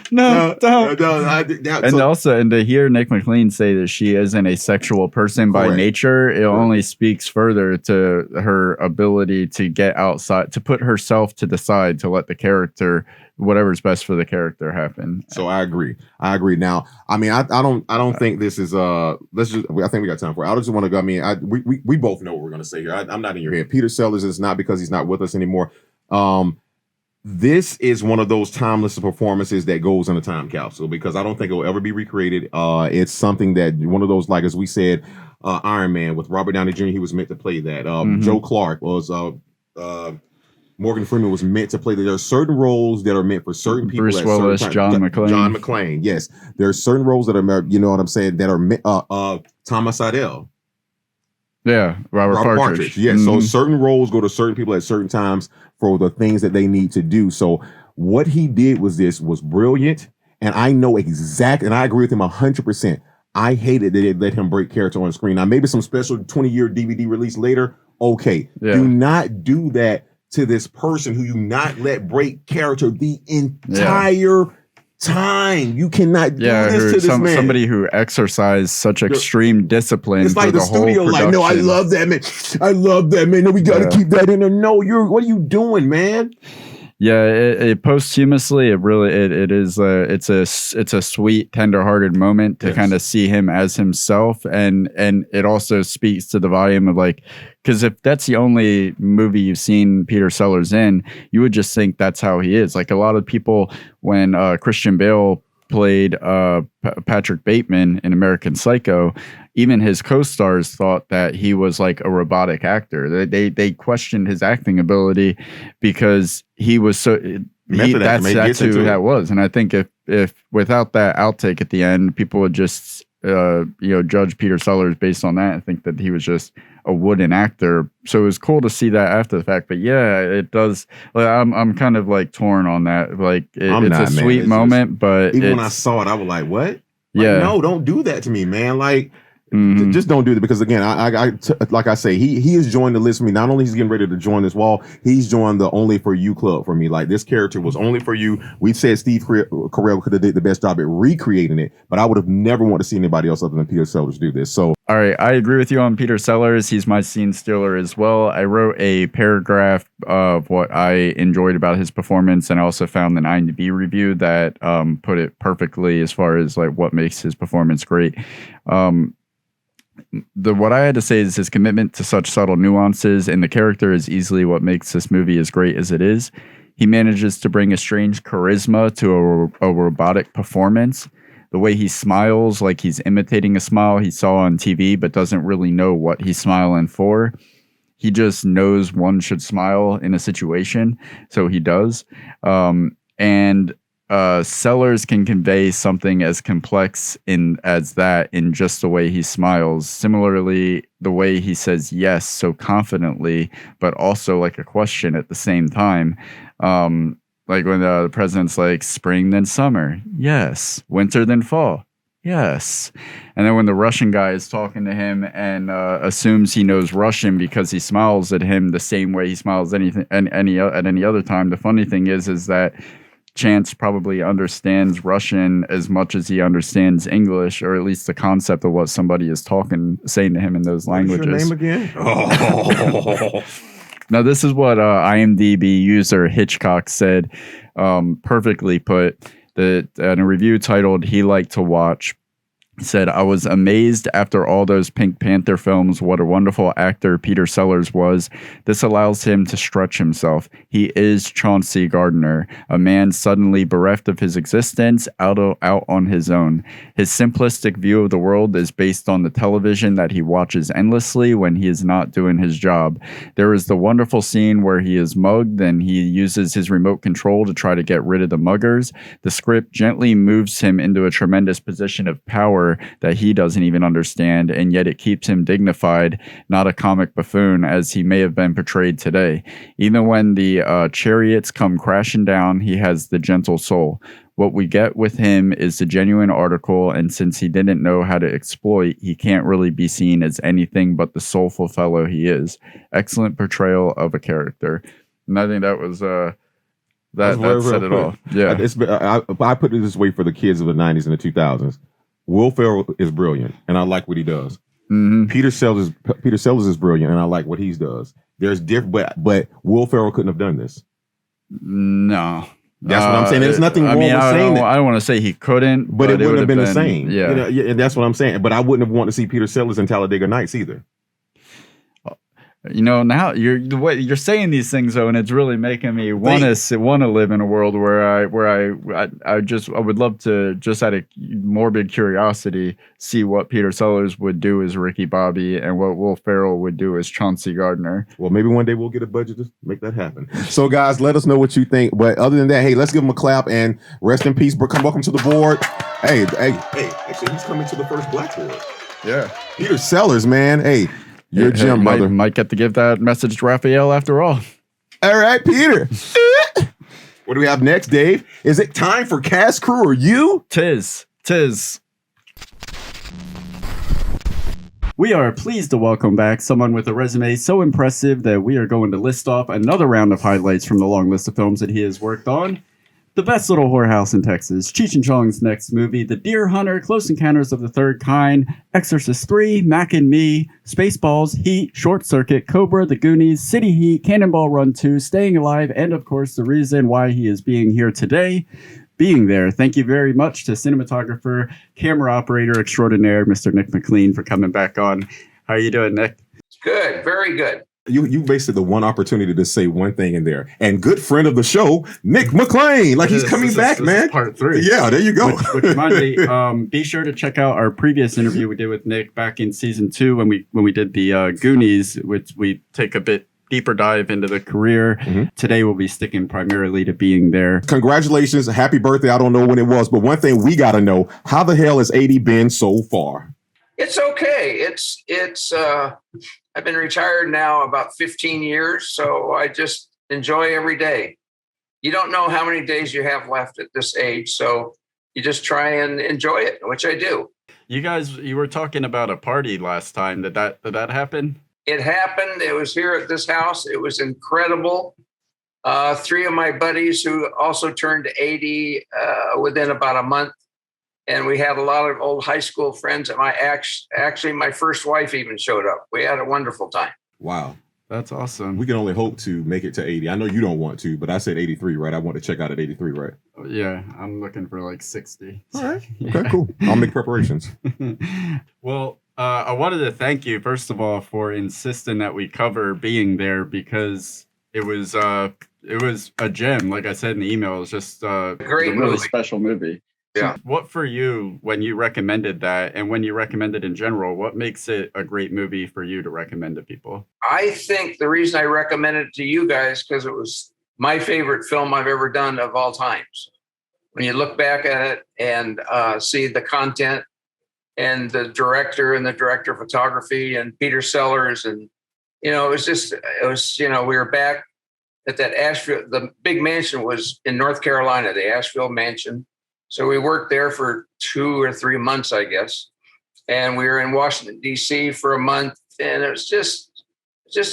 don't. And to hear Nick McLean say that she isn't a sexual person by nature, it only speaks further to her ability to get outside, to put herself to the side, to let the character, whatever's best for the character, happen. So I agree. Now, I mean, I don't think this is I think we got time for it. I just want to go. I mean, we both know what we're going to say here. I'm not in your head. Peter Sellers is not because he's not with us anymore. This is one of those timeless performances that goes in a time capsule, because I don't think it will ever be recreated. It's something that one of those, like, as we said, Iron Man with Robert Downey Jr., he was meant to play that. Joe Clark was Morgan Freeman was meant to play that. There are certain roles that are meant for certain people. Bruce Willis, John McClane. Yes, there are certain roles that are, you know what I'm saying, that are Thomas Seidel. Yeah, Robert Partridge. Yes, so certain roles go to certain people at certain times for the things that they need to do. So what he did was brilliant, and I know exactly, and I agree with him 100%. I hated that they let him break character on screen. Now, maybe some special 20-year DVD release later, okay. Yeah. Do not do that to this person who you not let break character the entire time. You cannot do this to this man. Somebody who exercised such extreme discipline. It's like the studio, like, no, I love that man. No, we got to keep that in there. No, what are you doing, man? Yeah, it posthumously, it is it's a sweet, tender-hearted moment to kind of see him as himself, and it also speaks to the volume of, like, because if that's the only movie you've seen Peter Sellers in, you would just think that's how he is. Like, a lot of people, when Christian Bale played Patrick Bateman in American Psycho, even his co-stars thought that he was like a robotic actor. They questioned his acting ability because he was so. That's who that was. And I think if without that outtake at the end, people would just judge Peter Sellers based on that and think that he was just a wooden actor. So it was cool to see that after the fact. But yeah, it does. Like, I'm kind of like torn on that. Like, it's a sweet moment, but even when I saw it, I was like, what? Like, no, don't do that to me, man. Like, just don't do that, because again, like I say, he has joined the list for me. Not only he's getting ready to join this wall, he's joined the Only for You club for me. Like, this character was only for you. We said Steve Carell could have did the best job at recreating it, but I would have never wanted to see anybody else other than Peter Sellers do this. So, all right, I agree with you on Peter Sellers. He's my scene stealer as well. I wrote a paragraph of what I enjoyed about his performance, and I also found an IMDb review that put it perfectly as far as like what makes his performance great. What I had to say is his commitment to such subtle nuances, and the character is easily what makes this movie as great as it is. He manages to bring a strange charisma to a robotic performance. The way he smiles, like he's imitating a smile he saw on TV, but doesn't really know what he's smiling for. He just knows one should smile in a situation, so he does. Sellers can convey something as complex as that in just the way he smiles. Similarly, the way he says yes so confidently, but also like a question at the same time. Like when the president's like, spring then summer, yes. Winter then fall, yes. And then when the Russian guy is talking to him and assumes he knows Russian because he smiles at him the same way he smiles at any other time. The funny thing is that Chance probably understands Russian as much as he understands English, or at least the concept of what somebody is saying to him in those languages. What's your name again? Oh. Now, this is what IMDb user Hitchcock said, perfectly put, that in a review titled "He Liked to Watch." He said, I was amazed after all those Pink Panther films what a wonderful actor Peter Sellers was. This allows him to stretch himself. He is Chauncey Gardner, a man suddenly bereft of his existence, out on his own. His simplistic view of the world is based on the television that he watches endlessly when he is not doing his job. There is the wonderful scene where he is mugged and he uses his remote control to try to get rid of the muggers. The script gently moves him into a tremendous position of power that he doesn't even understand, and yet it keeps him dignified, not a comic buffoon as he may have been portrayed today. Even when the chariots come crashing down, he has the gentle soul. What we get with him is the genuine article, and since he didn't know how to exploit, he can't really be seen as anything but the soulful fellow he is. Excellent portrayal of a character. And I think that was that said it all. Yeah, I put it this way for the kids of the 90s and the 2000s. Will Ferrell is brilliant, and I like what he does. Mm-hmm. Peter Sellers is brilliant, and I like what he does. There's different, but Will Ferrell couldn't have done this. No, that's what I'm saying. There's nothing wrong with saying that. I don't want to say he couldn't, but it wouldn't have been the same. Yeah, and that's what I'm saying. But I wouldn't have wanted to see Peter Sellers in Talladega Nights either. You know, now the way you're saying these things though, and it's really making me want to live in a world where I would love to, just out of morbid curiosity, see what Peter Sellers would do as Ricky Bobby and what Will Ferrell would do as Chauncey Gardner. Well, maybe one day we'll get a budget to make that happen. So, guys, let us know what you think. But other than that, hey, let's give him a clap and rest in peace. Welcome to the board. Hey, actually, he's coming to the first Blackboard. Yeah, Peter Sellers, man. Hey. Your gym, brother. Might get to give that message to Raphael after all. All right, Peter. What do we have next, Dave? Is it time for Cast Crew or You? Tis. We are pleased to welcome back someone with a resume so impressive that we are going to list off another round of highlights from the long list of films that he has worked on. The Best Little Whorehouse in Texas, Cheech and Chong's next movie, The Deer Hunter, Close Encounters of the Third Kind, Exorcist 3, Mac and Me, Spaceballs, Heat, Short Circuit, Cobra, The Goonies, City Heat, Cannonball Run 2, Staying Alive, and of course the reason why he is being here today, being there. Thank you very much to cinematographer, camera operator extraordinaire, Mr. Nick McLean, for coming back on. How are you doing, Nick? Good, very good. You wasted the one opportunity to say one thing in there. And good friend of the show, Nick McLean. Like, he's coming back, man. Part 3. Yeah, there you go. Which reminds me, be sure to check out our previous interview we did with Nick back in season 2 when we did the Goonies, which we take a bit deeper dive into the career. Mm-hmm. Today we'll be sticking primarily to being there. Congratulations. Happy birthday. I don't know when it was, but one thing we got to know, how the hell has 80 been so far? It's okay. It's I've been retired now about 15 years, so I just enjoy every day. You don't know how many days you have left at this age, so you just try and enjoy it, which I do. You were talking about a party last time. Did that happen? It happened. It was here at this house. It was incredible. 3 of my buddies who also turned 80 within about a month. And we had a lot of old high school friends. And actually, my first wife even showed up. We had a wonderful time. Wow. That's awesome. We can only hope to make it to 80. I know you don't want to, but I said 83, right? I want to check out at 83, right? Yeah, I'm looking for like 60. All right. Okay, cool. I'll make preparations. Well, I wanted to thank you, first of all, for insisting that we cover being there, because it was a gem. Like I said in the email, it was just a really special movie. Yeah. So what for you, when you recommended that, and when you recommend it in general, what makes it a great movie for you to recommend to people? I think the reason I recommend it to you guys, because it was my favorite film I've ever done of all times. When you look back at it and see the content and the director of photography and Peter Sellers, and, we were back at that Asheville. The big mansion was in North Carolina, the Asheville mansion. So we worked there for 2 or 3 months, I guess. And we were in Washington, D.C. for a month. And it was just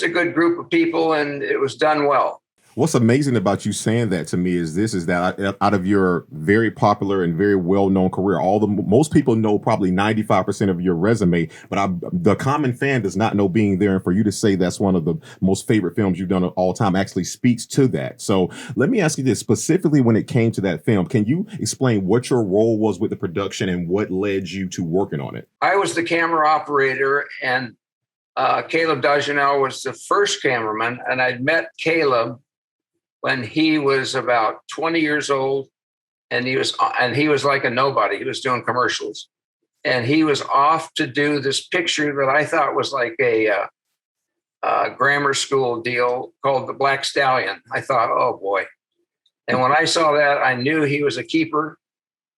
a good group of people, and it was done well. What's amazing about you saying that to me is that out of your very popular and very well-known career, most people know probably 95% of your resume, but the common fan does not know Being There. And for you to say that's one of the most favorite films you've done of all time actually speaks to that. So let me ask you this, specifically when it came to that film, can you explain what your role was with the production and what led you to working on it? I was the camera operator, and Caleb Dagenel was the first cameraman, and I'd met Caleb when he was about 20 years old, and he was like a nobody. He was doing commercials, and he was off to do this picture that I thought was like a grammar school deal called The Black Stallion. I thought, oh boy. And when I saw that, I knew he was a keeper.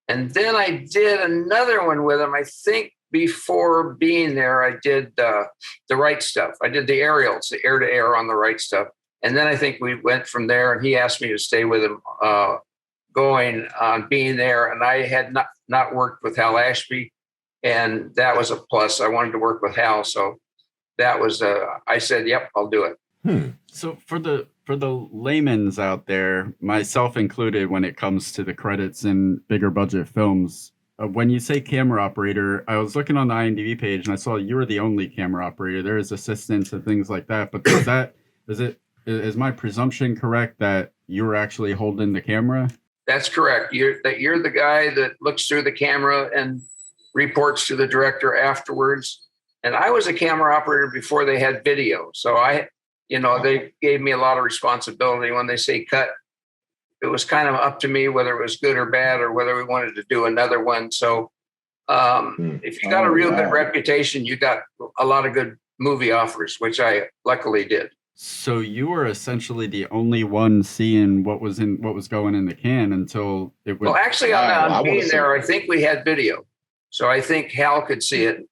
And then I did another one with him. I think before Being There, I did The Right Stuff. I did the aerials, the air to air on The Right Stuff. And then I think we went from there, and he asked me to stay with him going on Being There. And I had not worked with Hal Ashby, and that was a plus. I wanted to work with Hal. So that was, I said, yep, I'll do it. So for the layman's out there, myself included, when it comes to the credits in bigger budget films, when you say camera operator, I was looking on the IMDb page and I saw you were the only camera operator. There is assistants and things like that, but is my presumption correct that you were actually holding the camera? That's correct. You're the guy that looks through the camera and reports to the director afterwards. And I was a camera operator before they had video. So they gave me a lot of responsibility. When they say cut, it was kind of up to me whether it was good or bad or whether we wanted to do another one. So if you got a real good reputation, you got a lot of good movie offers, which I luckily did. So you were essentially the only one seeing what was going in the can until it was. Well, actually, on Being There, I think we had video. So I think Hal could see it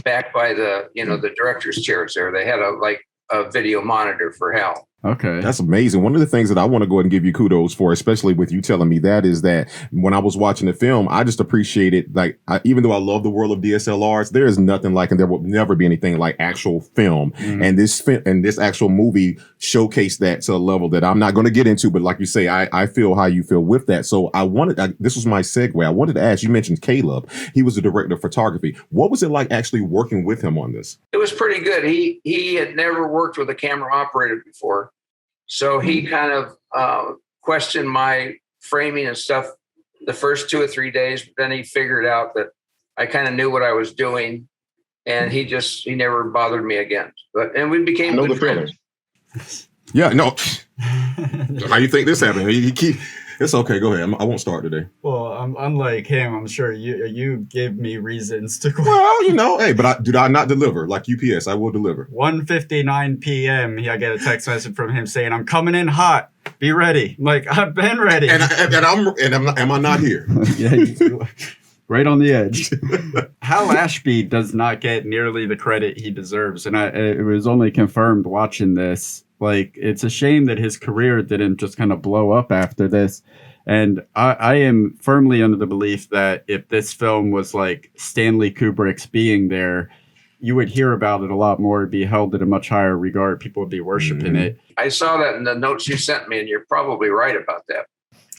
back by the director's chairs there. They had a video monitor for Hal. Okay. That's amazing. One of the things that I want to go ahead and give you kudos for, especially with you telling me that, is that when I was watching the film, I just appreciated, even though I love the world of DSLRs, there is nothing like, and there will never be anything like actual film. And this actual movie showcased that to a level that I'm not going to get into, but like you say, I feel how you feel with that. So this was my segue. I wanted to ask, you mentioned Caleb. He was the director of photography. What was it like actually working with him on this? It was pretty good. He had never worked with a camera operator before. So he kind of questioned my framing and stuff the first 2 or 3 days, but then he figured out that I kind of knew what I was doing, and he never bothered me again. And we became good friends. Yeah, no. How you think this happened? It's okay. Go ahead. I won't start today. Well, unlike him, I'm sure you gave me reasons to quit. Well, hey, but did I not deliver? Like UPS, I will deliver. 1:59 p.m. I get a text message from him saying, "I'm coming in hot. Be ready." I'm like, I've been ready. Am I not here? Yeah. Right on the edge. Hal Ashby does not get nearly the credit he deserves, and it was only confirmed watching this. It's a shame that his career didn't just kind of blow up after this. And I am firmly under the belief that if this film was like Stanley Kubrick's Being There, you would hear about it a lot more, it'd be held in a much higher regard. People would be worshiping it. I saw that in the notes you sent me, and you're probably right about that.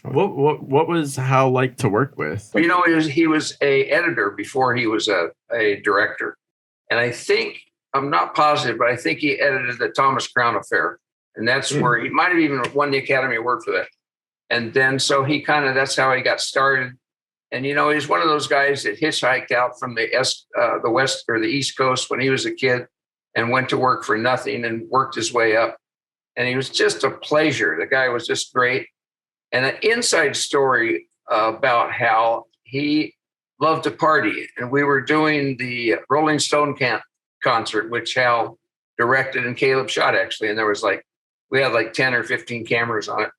What was Hal like to work with? He was a editor before he was a director. And I'm not positive, but I think he edited the Thomas Crown Affair. And that's where he might have even won the Academy Award for that. And then, so that's how he got started. And, he's one of those guys that hitchhiked out from the West or the East Coast when he was a kid and went to work for nothing and worked his way up. And he was just a pleasure. The guy was just great. And an inside story about Hal, he loved to party. And we were doing the Rolling Stone concert, which Hal directed and Caleb shot, actually. And there was we had 10 or 15 cameras on it.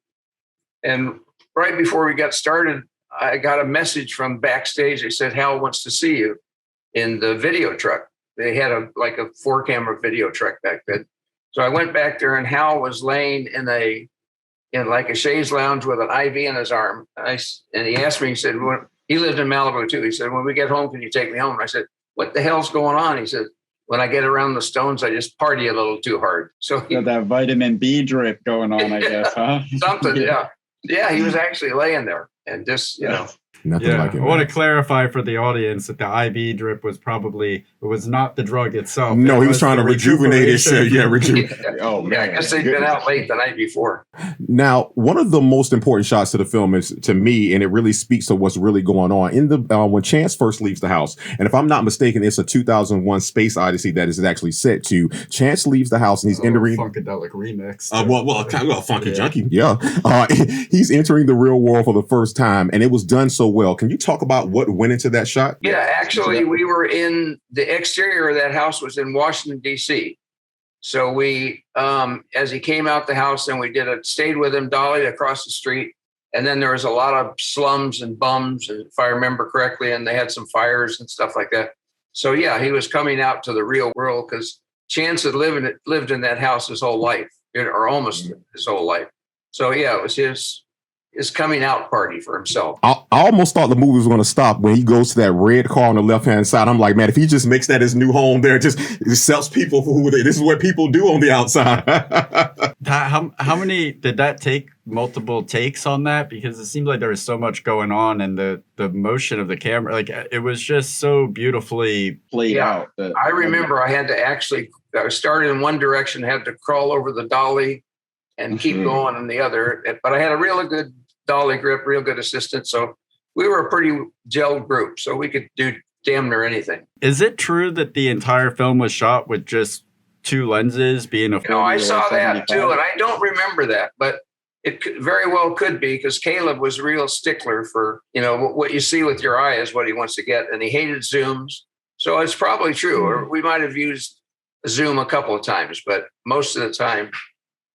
And right before we got started, I got a message from backstage. They said, Hal wants to see you in the video truck. They had a 4-camera video truck back then. So I went back there, and Hal was laying in a chaise lounge with an IV in his arm. And he asked me, he said, he lived in Malibu too. He said, when we get home, can you take me home? And I said, what the hell's going on? He said, when I get around the stones, I just party a little too hard. So got that vitamin B drip going on, I guess, huh? Something, yeah. Yeah, he was actually laying there and just, Nothing like it. I want to clarify for the audience that the IV drip was not the drug itself. No, he was trying to rejuvenate himself. Yeah, Oh, man. I guess they'd been out late the night before. Now, one of the most important shots to the film is, to me, and it really speaks to what's really going on in the when Chance first leaves the house. And if I'm not mistaken, it's a 2001 Space Odyssey that is actually set to. Chance leaves the house and he's entering Funkadelic remix. Funky Junkie. Yeah, he's entering the real world for the first time, and it was done so well. Can you talk about what went into that shot? Yeah, actually, we were in the exterior of that house was in Washington, D.C. So we, as he came out the house, and we stayed with him, dollied across the street. And then there was a lot of slums and bums, and if I remember correctly, and they had some fires and stuff like that. So yeah, he was coming out to the real world because Chance had lived in that house his whole life, or almost his whole life. So yeah, it was his coming out party for himself. I almost thought the movie was going to stop when he goes to that red car on the left-hand side. I'm like, man, if he just makes that his new home there, it sells people for who they. This is what people do on the outside. How many did that take? Multiple takes on that? Because it seemed like there was so much going on, and the motion of the camera, like it was just so beautifully played out. I remember I had to I started in one direction, had to crawl over the dolly and keep going in the other. But I had a really good dolly grip, real good assistant. So we were a pretty gelled group, so we could do damn near anything. Is it true that the entire film was shot with just two lenses, being a I saw that too, and I don't remember that, but it very well could be, because Caleb was a real stickler for, what you see with your eye is what he wants to get, and he hated zooms. So it's probably true, or we might have used a zoom a couple of times, but most of the time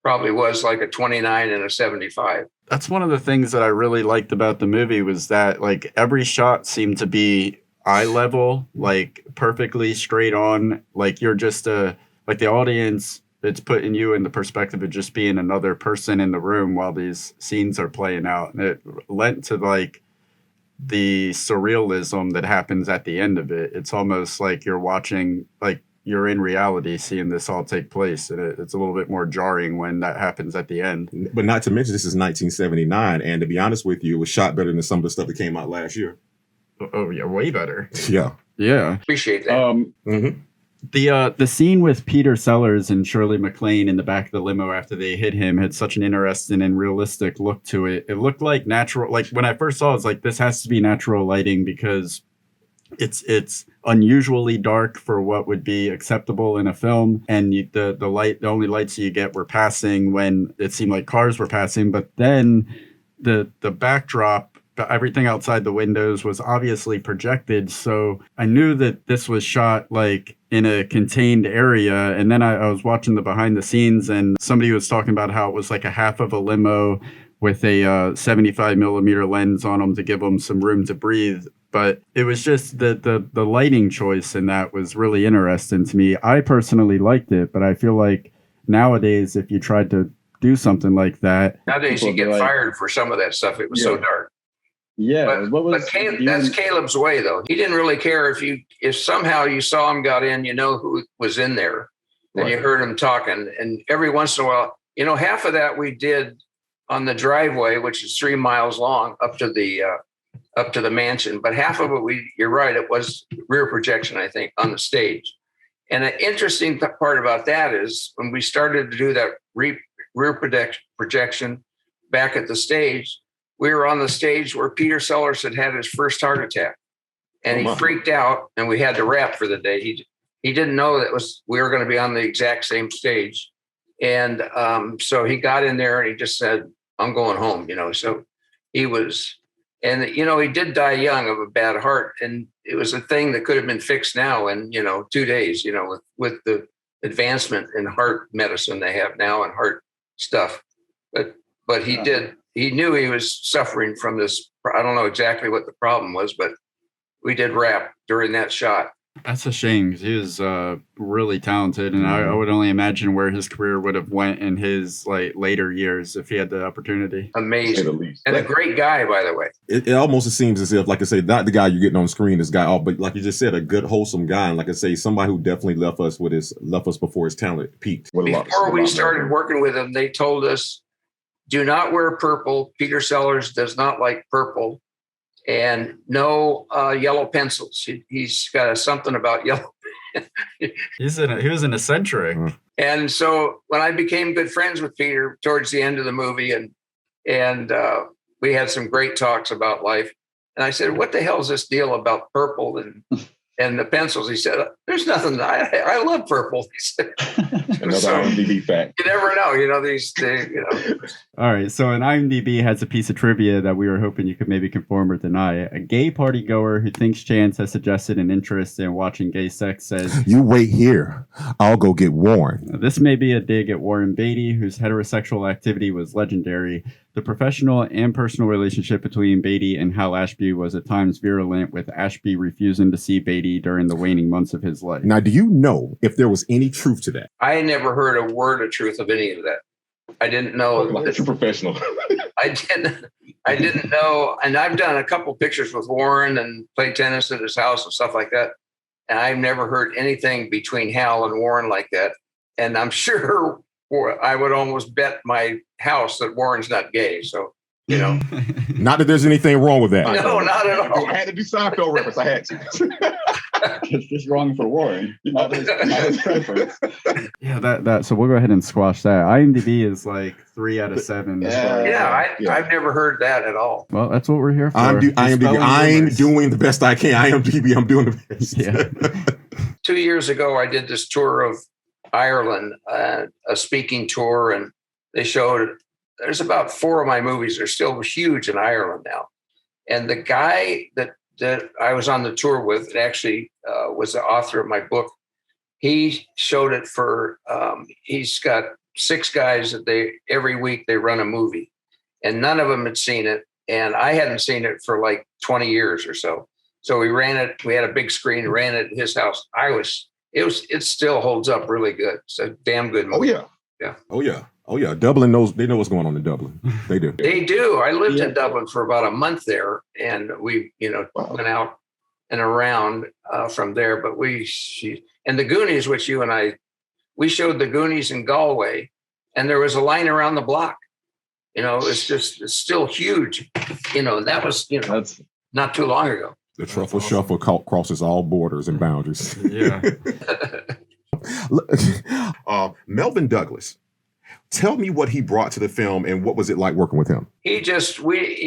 probably was like a 29 and a 75. That's one of the things that I really liked about the movie, was that like every shot seemed to be eye level, like perfectly straight on. Like you're just like the audience, it's putting you in the perspective of just being another person in the room while these scenes are playing out. And it lent to like the surrealism that happens at the end of it. It's almost like you're watching, like you're in reality seeing this all take place. And it's a little bit more jarring when that happens at the end. But not to mention, this is 1979. And to be honest with you, it was shot better than some of the stuff that came out last year. Oh, yeah, way better. Yeah. Yeah. Appreciate that. The scene with Peter Sellers and Shirley MacLaine in the back of the limo after they hit him had such an interesting and realistic look to it. It looked like natural. Like when I first saw it, it's like, this has to be natural lighting, because it's unusually dark for what would be acceptable in a film. And the only lights you get were passing when it seemed like cars were passing. But then the backdrop, everything outside the windows was obviously projected. So I knew that this was shot like in a contained area. And then I was watching the behind the scenes, and somebody was talking about how it was like a half of a limo with a 75 millimeter lens on them to give them some room to breathe. But it was just the lighting choice in that was really interesting to me. I personally liked it, but I feel like nowadays, if you tried to do something like that, nowadays you get fired for some of that stuff. It was so dark. Yeah, but that's Caleb's way, though. He didn't really care if somehow you saw him got in, who was in there, and you heard him talking. And every once in a while, half of that we did on the driveway, which is 3 miles long, up to the mansion. But half of it, you're right, it was rear projection, I think, on the stage. And an interesting part about that is when we started to do that rear projection back at the stage, we were on the stage where Peter Sellers had his first heart attack, and he freaked out, and we had to wrap for the day. He didn't know we were going to be on the exact same stage. And so he got in there and he just said, I'm going home, so he was, and, he did die young of a bad heart. And it was a thing that could have been fixed now in, 2 days, with the advancement in heart medicine they have now and heart stuff. But he knew he was suffering from this. I don't know exactly what the problem was, but we did wrap during that shot. That's a shame because he was really talented, and I would only imagine where his career would have went in his like later years if he had the opportunity. Amazing, and a great guy, by the way. It almost seems as if, like I say, not the guy you're getting on screen, this guy, but like you just said, a good, wholesome guy, and like I say, somebody who definitely left us before his talent peaked. Before we started working with him, they told us, "Do not wear purple. Peter Sellers does not like purple." And no yellow pencils. He's got something about yellow. He was an eccentric. And so when I became good friends with Peter towards the end of the movie, and we had some great talks about life. And I said, "What the hell is this deal about purple and the pencils?" He said, "There's nothing. I love purple." He said, another IMDb fact. You never know. These things. All right. So an IMDb has a piece of trivia that we were hoping you could maybe confirm or deny. A gay party goer who thinks Chance has suggested an interest in watching gay sex says, "You wait here. I'll go get Warren." This may be a dig at Warren Beatty, whose heterosexual activity was legendary. The professional and personal relationship between Beatty and Hal Ashby was at times virulent, with Ashby refusing to see Beatty during the waning months of his life. Now, do you know if there was any truth to that? I never heard a word of truth of any of that. I didn't know. Like a professional. I didn't know. And I've done a couple pictures with Warren and played tennis at his house and stuff like that. And I've never heard anything between Hal and Warren like that. And I'm sure I would almost bet my house that Warren's not gay. So, Not that there's anything wrong with that. No, not at all. I had to do Seinfeld reference. I had to. It's just wrong for Warren. Not his preference. Yeah, that. So we'll go ahead and squash that. IMDb is like 3 out of 7. I've never heard that at all. Well, that's what we're here for. I'm doing the best I can. IMDb, I'm doing the best. Yeah. 2 years ago, I did this tour of Ireland, a speaking tour, and they showed. There's about 4 of my movies. They're still huge in Ireland now. And the guy that I was on the tour with, and actually was the author of my book, he showed it for, he's got 6 guys that every week they run a movie, and none of them had seen it. And I hadn't seen it for like 20 years or so. So we ran it. We had a big screen, ran it at his house. It still holds up really good. It's a damn good movie. Oh, yeah. Oh, yeah. Dublin they know what's going on in Dublin. They do. They do. I lived in Dublin for about a month there, and we, went out and around from there. But and the Goonies, which you and I, we showed the Goonies in Galway, and there was a line around the block. It's still huge. That was, that's not too long ago. The truffle shuffle crosses all borders and boundaries. Yeah. Melvin Douglas. Tell me what he brought to the film and what was it like working with him? He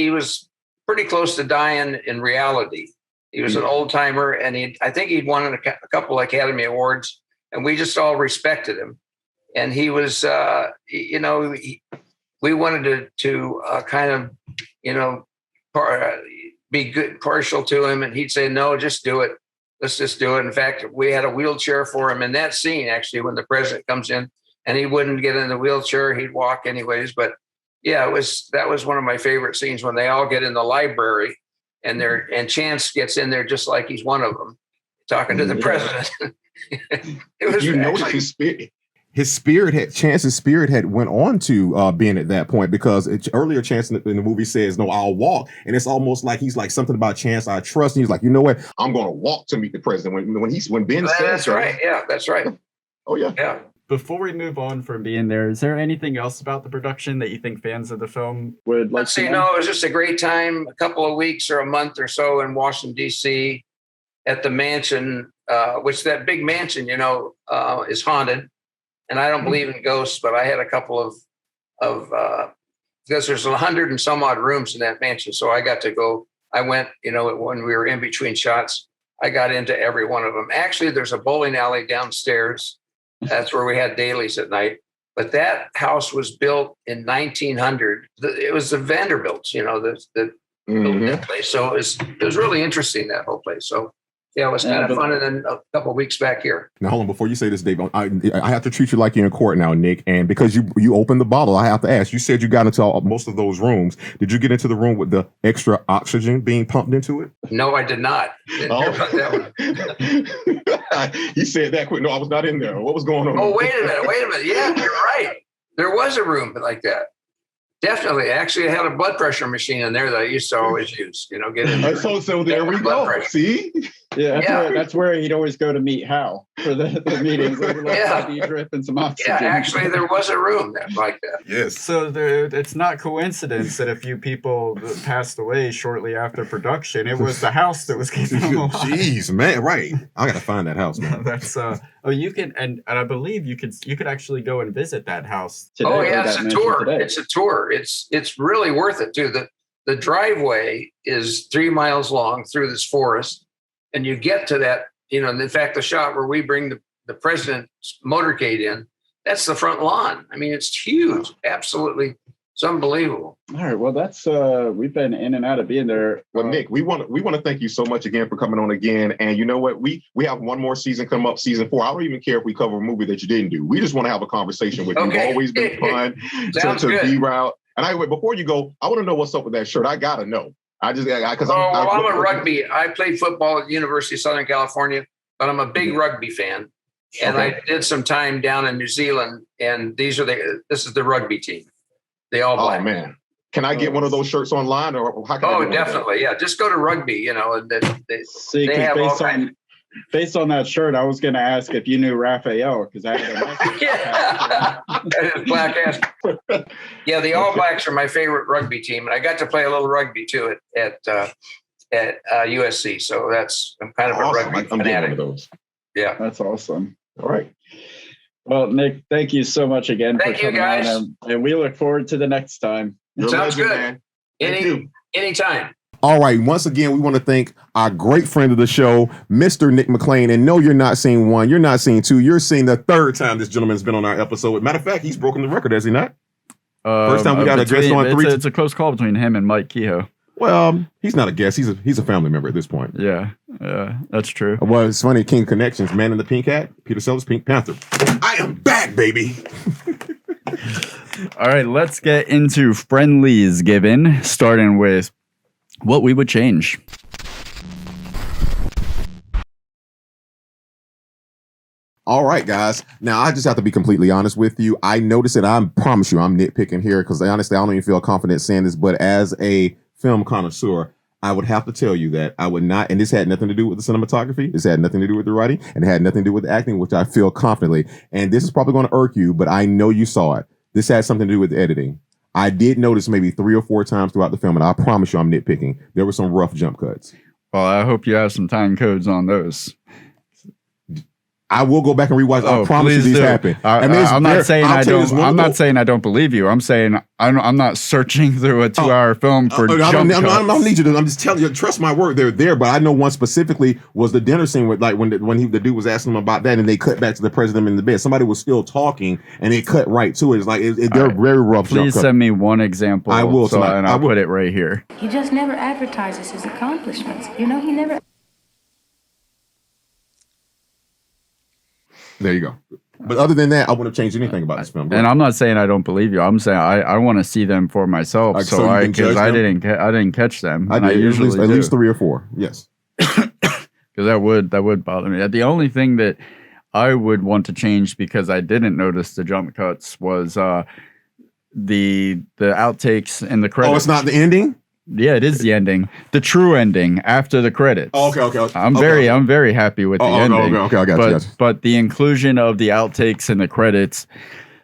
was pretty close to dying in reality. He was an old timer, and I think he'd won a couple Academy Awards, and we just all respected him. And he was, we wanted to kind of, be good, partial to him, and he'd say, "No, just do it. Let's just do it." In fact, we had a wheelchair for him in that scene, actually, when the president comes in. And he wouldn't get in the wheelchair; he'd walk anyways. But yeah, that was one of my favorite scenes when they all get in the library, and Chance gets in there just like he's one of them, talking to the president. It was notice his spirit Chance's spirit had went on to being at that point, because earlier Chance in the movie says, "No, I'll walk," and it's almost like he's like something about Chance I trust, and he's like, "You know what? I'm going to walk to meet the president." When Ben says, "That's right, yeah, that's right." Oh yeah, yeah. Before we move on from being there, is there anything else about the production that you think fans of the film would like to know? It was just a great time, a couple of weeks or a month or so in Washington, D.C. at the mansion, which that big mansion, is haunted. And I don't believe in ghosts, but I had a couple of because there's 100 and some odd rooms in that mansion. So I got to go, I went, when we were in between shots, I got into every one of them. Actually, there's a bowling alley downstairs. That's where we had dailies at night. But that house was built in 1900. It was the Vanderbilts, that built that place. So it was really interesting, that whole place. So Yeah, it was kind of fun. And then a couple of weeks back here. Now, hold on. Before you say this, Dave, I have to treat you like you're in court now, Nick. And because you opened the bottle, I have to ask. You said you got into most of those rooms. Did you get into the room with the extra oxygen being pumped into it? No, I did not. Didn't hear about that one. You said that quick. No, I was not in there. What was going on? Oh, wait a minute. Yeah, you're right. There was a room like that. Definitely. Actually, I had a blood pressure machine in there that I used to always use. Get in there. So there we go. See? Yeah, that's where he'd always go to meet Hal for the meetings. Drip and some oxygen. Yeah, actually, there was a room like that. Yes. So it's not coincidence that a few people passed away shortly after production. It was the house that was keeping them alive. Jeez, man. Right. I gotta find that house, man. That's you can and I believe you could actually go and visit that house today. Oh yeah, it's a tour. Today. It's a tour. It's really worth it too. The driveway is 3 miles long through this forest. And you get to that, in fact, the shot where we bring the president's motorcade in, that's the front lawn. I mean, it's huge. Absolutely. It's unbelievable. All right. Well, that's we've been in and out of being there. Well, Nick, we want to thank you so much again for coming on again. And you know what? We have one more season come up, season 4. I don't even care if we cover a movie that you didn't do. We just want to have a conversation with you. It's always been fun to be around. And before you go, I want to know what's up with that shirt. I gotta know. I'm a rugby. I played football at the University of Southern California, but I'm a big rugby fan. And I did some time down in New Zealand, and this is the rugby team. They all black. Oh man. Can I get one of those shirts online, or how can I get definitely. Yeah. Just go to rugby, and they have all kinds. Based on that shirt, I was going to ask if you knew Raphael, because I had a black ass. Yeah, the All Blacks are my favorite rugby team, and I got to play a little rugby too at USC. So I'm kind of a rugby I'm getting one of those. Yeah, that's awesome. All right. Well, Nick, thank you so much again for coming on, and we look forward to the next time. Sounds good. Man. Anytime. All right. Once again, we want to thank our great friend of the show, Mr. Nick McLean. And no, you're not seeing 1. You're not seeing 2. You're seeing the 3rd time this gentleman's been on our episode. Matter of fact, he's broken the record, has he not? First time we got a guest on 3. It's a close call between him and Mike Kehoe. Well, he's not a guest. He's a family member at this point. Yeah, that's true. Well, it's funny. King of Connections, Man in the Pink Hat, Peter Sellers, Pink Panther. I am back, baby. All right, let's get into friendlies given, starting with what we would change. All right, guys. Now, I just have to be completely honest with you. I noticed it. I promise you I'm nitpicking here because honestly, I don't even feel confident saying this, but as a film connoisseur, I would have to tell you that I would not, and this had nothing to do with the cinematography. This had nothing to do with the writing, and it had nothing to do with the acting, which I feel confidently. And this is probably going to irk you, but I know you saw it. This had something to do with the editing. I did notice maybe 3 or 4 times throughout the film, and I promise you I'm nitpicking. There were some rough jump cuts. Well, I hope you have some time codes on those. I will go back and rewatch. I promise you these happen. I'm not saying I don't. I'm not saying I don't believe you. I'm saying I'm not searching through a 2-hour film for jump cuts. I don't need you to. I'm just telling you. Trust my word. They're there. But I know one specifically was the dinner scene with when the dude was asking him about that, and they cut back to the president in the bed. Somebody was still talking, and they cut right to it. It's like they're very rough. Please send me one example. I will, and I'll put it right here. He just never advertises his accomplishments. He never. There you go. But other than that, I wouldn't have changed anything about this film. And I'm not saying I don't believe you. I'm saying I want to see them for myself. Because I didn't catch them. I usually at least 3 or 4. Yes. Because that would bother me. The only thing that I would want to change because I didn't notice the jump cuts was the outtakes and the credits. Oh, it's not the ending? Yeah, it is the ending. The true ending after the credits. Oh, okay. I'm very happy with the ending. Okay, I got you. But the inclusion of the outtakes and the credits,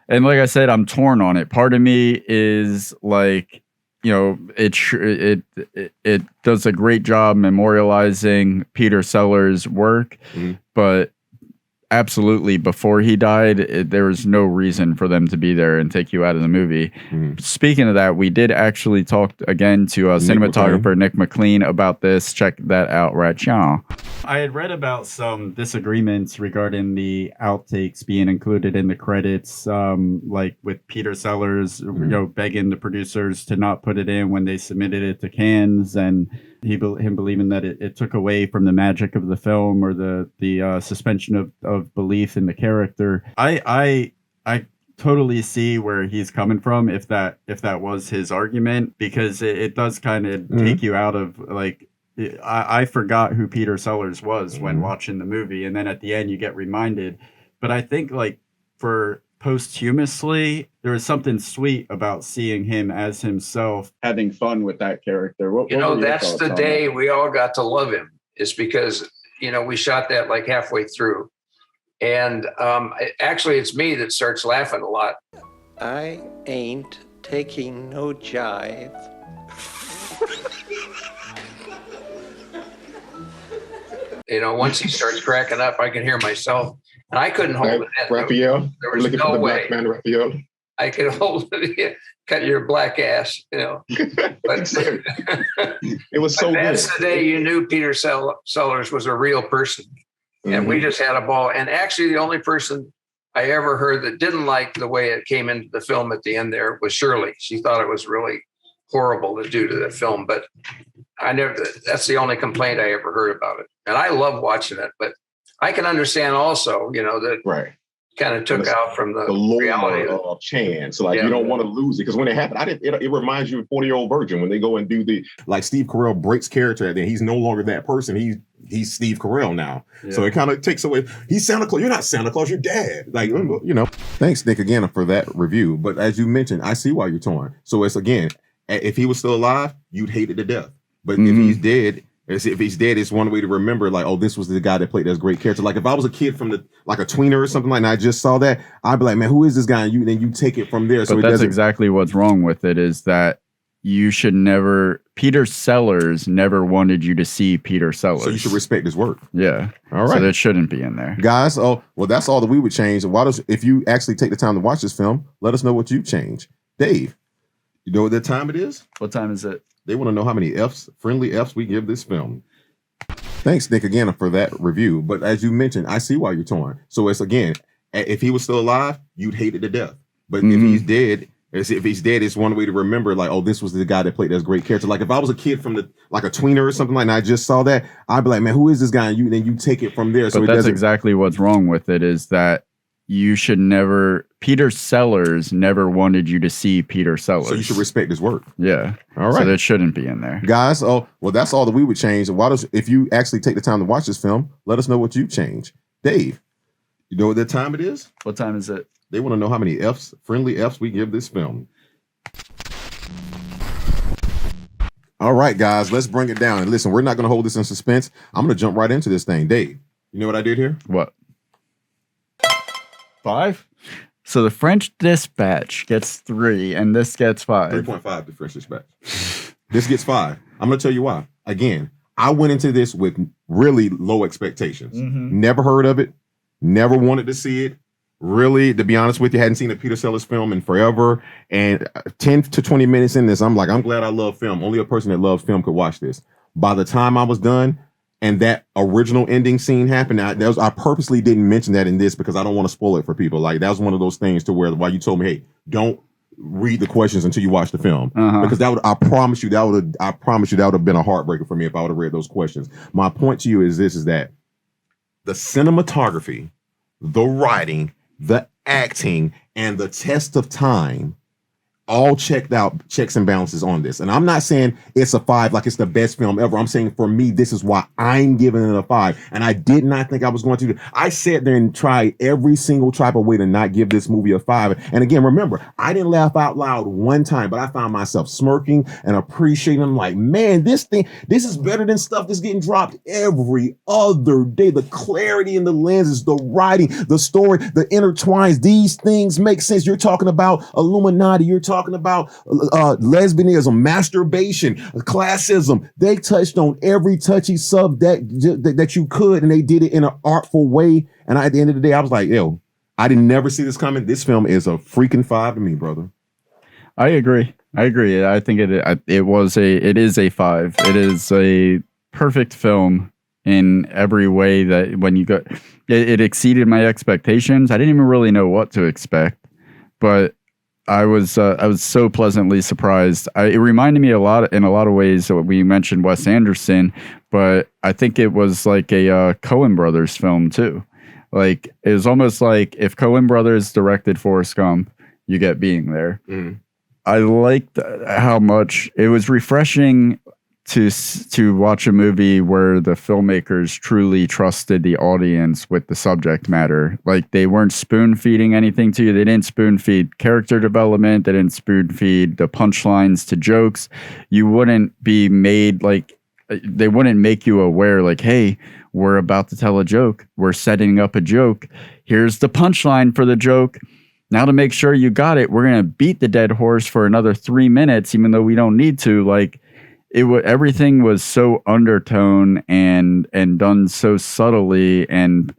and like I said, I'm torn on it. Part of me is like, it does a great job memorializing Peter Sellers' work, but absolutely, before he died, there was no reason for them to be there and take you out of the movie. Speaking of that, we did actually talk again to cinematographer Nick McLean about this. Check that out right now. I had read about some disagreements regarding the outtakes being included in the credits, like with Peter Sellers, begging the producers to not put it in when they submitted it to Cannes, and him believing that it took away from the magic of the film or the suspension of belief in the character. I totally see where he's coming from if that was his argument, because it does kind of take you out of like. I forgot who Peter Sellers was when watching the movie, and then at the end you get reminded. But I think like for posthumously, there was something sweet about seeing him as himself, having fun with that character. That's the day we all got to love him, is because we shot that like halfway through, and actually it's me that starts laughing a lot. I ain't taking no jive. Once he starts cracking up, I can hear myself, and I couldn't hold it in. Raphael, there was looking no for the way black man, Raphael. I could hold it. Cut your black ass, But it was so good. That's the day you knew Peter Sellers was a real person, and we just had a ball. And actually, the only person I ever heard that didn't like the way it came into the film at the end there was Shirley. She thought it was really horrible to do to the film, but that's the only complaint I ever heard about it. And I love watching it, but I can understand also, that kind of took out from the reality of chance. So you don't want to lose it, because when it happened, it reminds you of 40-Year-Old Virgin when they go and do like Steve Carell breaks character, and then he's no longer that person. He's Steve Carell now. Yeah. So it kind of takes away. He's Santa Claus. You're not Santa Claus. You're Dad. Thanks, Nick, again for that review. But as you mentioned, I see why you're torn. So it's again, if he was still alive, you'd hate it to death. But if he's dead, it's one way to remember, like, oh, this was the guy that played this great character. Like if I was a kid from like a tweener or something like that, and I just saw that, I'd be like, man, who is this guy? And then you take it from there. So that's exactly what's wrong with it, is that you should never, Peter Sellers never wanted you to see Peter Sellers. So you should respect his work. Yeah. All right. So that shouldn't be in there. Guys, that's all that we would change. If you actually take the time to watch this film, let us know what you change. Dave, you know what that time it is? What time is it? They want to know how many friendly Fs we give this film. Thanks, Nick, again for that review. But as you mentioned, I see why you're torn. So it's again, if he was still alive, you'd hate it to death. But if he's dead, it's one way to remember, like, oh, this was the guy that played this great character. Like if I was a kid from like a tweener or something like that, and I just saw that, I'd be like, man, who is this guy? And then you take it from there. But that's exactly what's wrong with it, is that you should never, Peter Sellers never wanted you to see Peter Sellers. So you should respect his work. Yeah. All right. So that shouldn't be in there. Guys, that's all that we would change. If you actually take the time to watch this film, let us know what you change. Dave, you know what that time it is? What time is it? They want to know how many friendly Fs we give this film. All right, guys, let's bring it down. And listen, we're not going to hold this in suspense. I'm going to jump right into this thing. Dave, you know what I did here? What? 5? So the French Dispatch gets 3, and this gets 5. 3.5, the French Dispatch. This gets 5. I'm going to tell you why. Again, I went into this with really low expectations. Never heard of it. Never wanted to see it. Really, to be honest with you, hadn't seen a Peter Sellers film in forever. And 10 to 20 minutes in this, I'm like, I'm glad I love film. Only a person that loves film could watch this. By the time I was done, and that original ending scene happened, I purposely didn't mention that in this because I don't want to spoil it for people. Like that was one of those things to where you told me, hey, don't read the questions until you watch the film, because I promise you that would have been a heartbreaker for me if I would have read those questions. My point to you is this: is that the cinematography, the writing, the acting, and the test of time all checked out, checks and balances on this. And I'm not saying it's a 5 like it's the best film ever. I'm saying for me, this is why I'm giving it a 5. And I did not think I was going to. I sat there and tried every single type of way to not give this movie a 5. And again, remember, I didn't laugh out loud one time, but I found myself smirking and appreciating. I'm like, man, this is better than stuff that's getting dropped every other day. The clarity in the lenses, the writing, the story, the intertwines, these things make sense. You're talking about Illuminati. You're talking about lesbianism, masturbation, classism. They touched on every touchy sub that you could, and they did it in an artful way. And at the end of the day, I was like, yo, I didn't never see this coming. This film is a freaking 5 to me, brother. I agree. I think it is a 5. It is a perfect film. in every way that when you go, it exceeded my expectations. I didn't even really know what to expect, but I was so pleasantly surprised. It reminded me in a lot of ways. We mentioned Wes Anderson, but I think it was like a Coen Brothers film too. Like it was almost like if Coen Brothers directed Forrest Gump, you get Being There. Mm. I liked how much it was refreshing to watch a movie where the filmmakers truly trusted the audience with the subject matter. Like they weren't spoon feeding anything to you. They didn't spoon feed character development. They didn't spoon feed the punchlines to jokes. You wouldn't be made like, they wouldn't make you aware like, hey, we're about to tell a joke. We're setting up a joke. Here's the punchline for the joke. Now to make sure you got it, we're going to beat the dead horse for another 3 minutes, even though we don't need to. Like, everything was so undertone and done so subtly and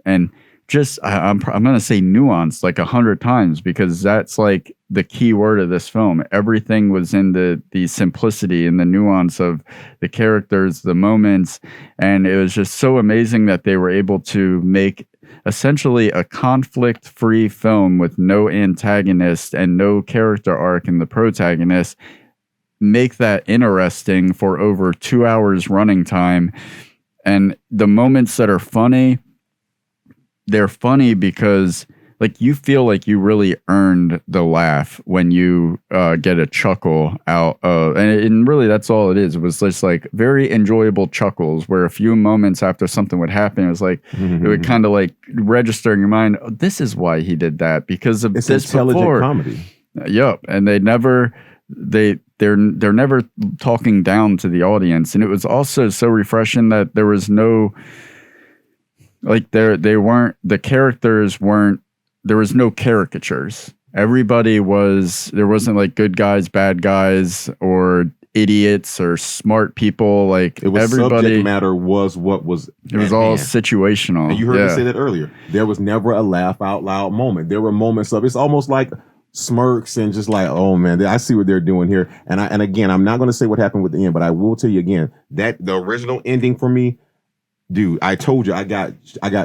just I'm gonna say nuanced like 100 times, because that's like the key word of this film. Everything was in the simplicity and the nuance of the characters, the moments, and it was just so amazing that they were able to make essentially a conflict-free film with no antagonist and no character arc in the protagonist, make that interesting for over 2 hours running time. And the moments that are funny, they're funny because like you feel like you really earned the laugh when you get a chuckle out of, and really that's all it is. It was just like very enjoyable chuckles where a few moments after something would happen, it was like it would kind of like register in your mind, oh, this is why he did that, because of it's this intelligent before. Comedy. Yep. And they're never talking down to the audience. And it was also so refreshing that there was no, like there was no caricatures. Everybody there wasn't like good guys, bad guys, or idiots or smart people. Like it was everybody, subject matter was what was. It was all situational. And you heard me say that earlier. There was never a laugh out loud moment. There were moments of, it's almost like smirks and just like, oh man, I see what they're doing here. And again, I'm not going to say what happened with the end, but I will tell you again that the original ending for me, dude, I told you I got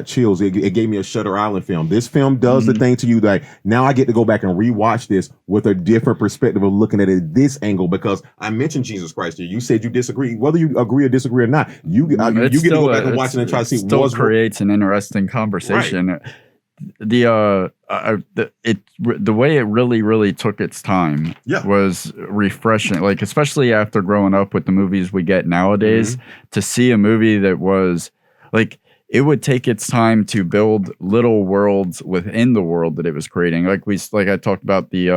chills. It gave me a Shutter Island film. This film does the thing to you that now I get to go back and rewatch this with a different perspective of looking at it this angle, because I mentioned Jesus Christ here. You said you disagree. Whether you agree or disagray or not, you get to go back and watch it and try to see. It still creates an interesting conversation. Right. The way it really took its time was refreshing, like especially after growing up with the movies we get nowadays, to see a movie that was like, it would take its time to build little worlds within the world that it was creating. Like I talked about the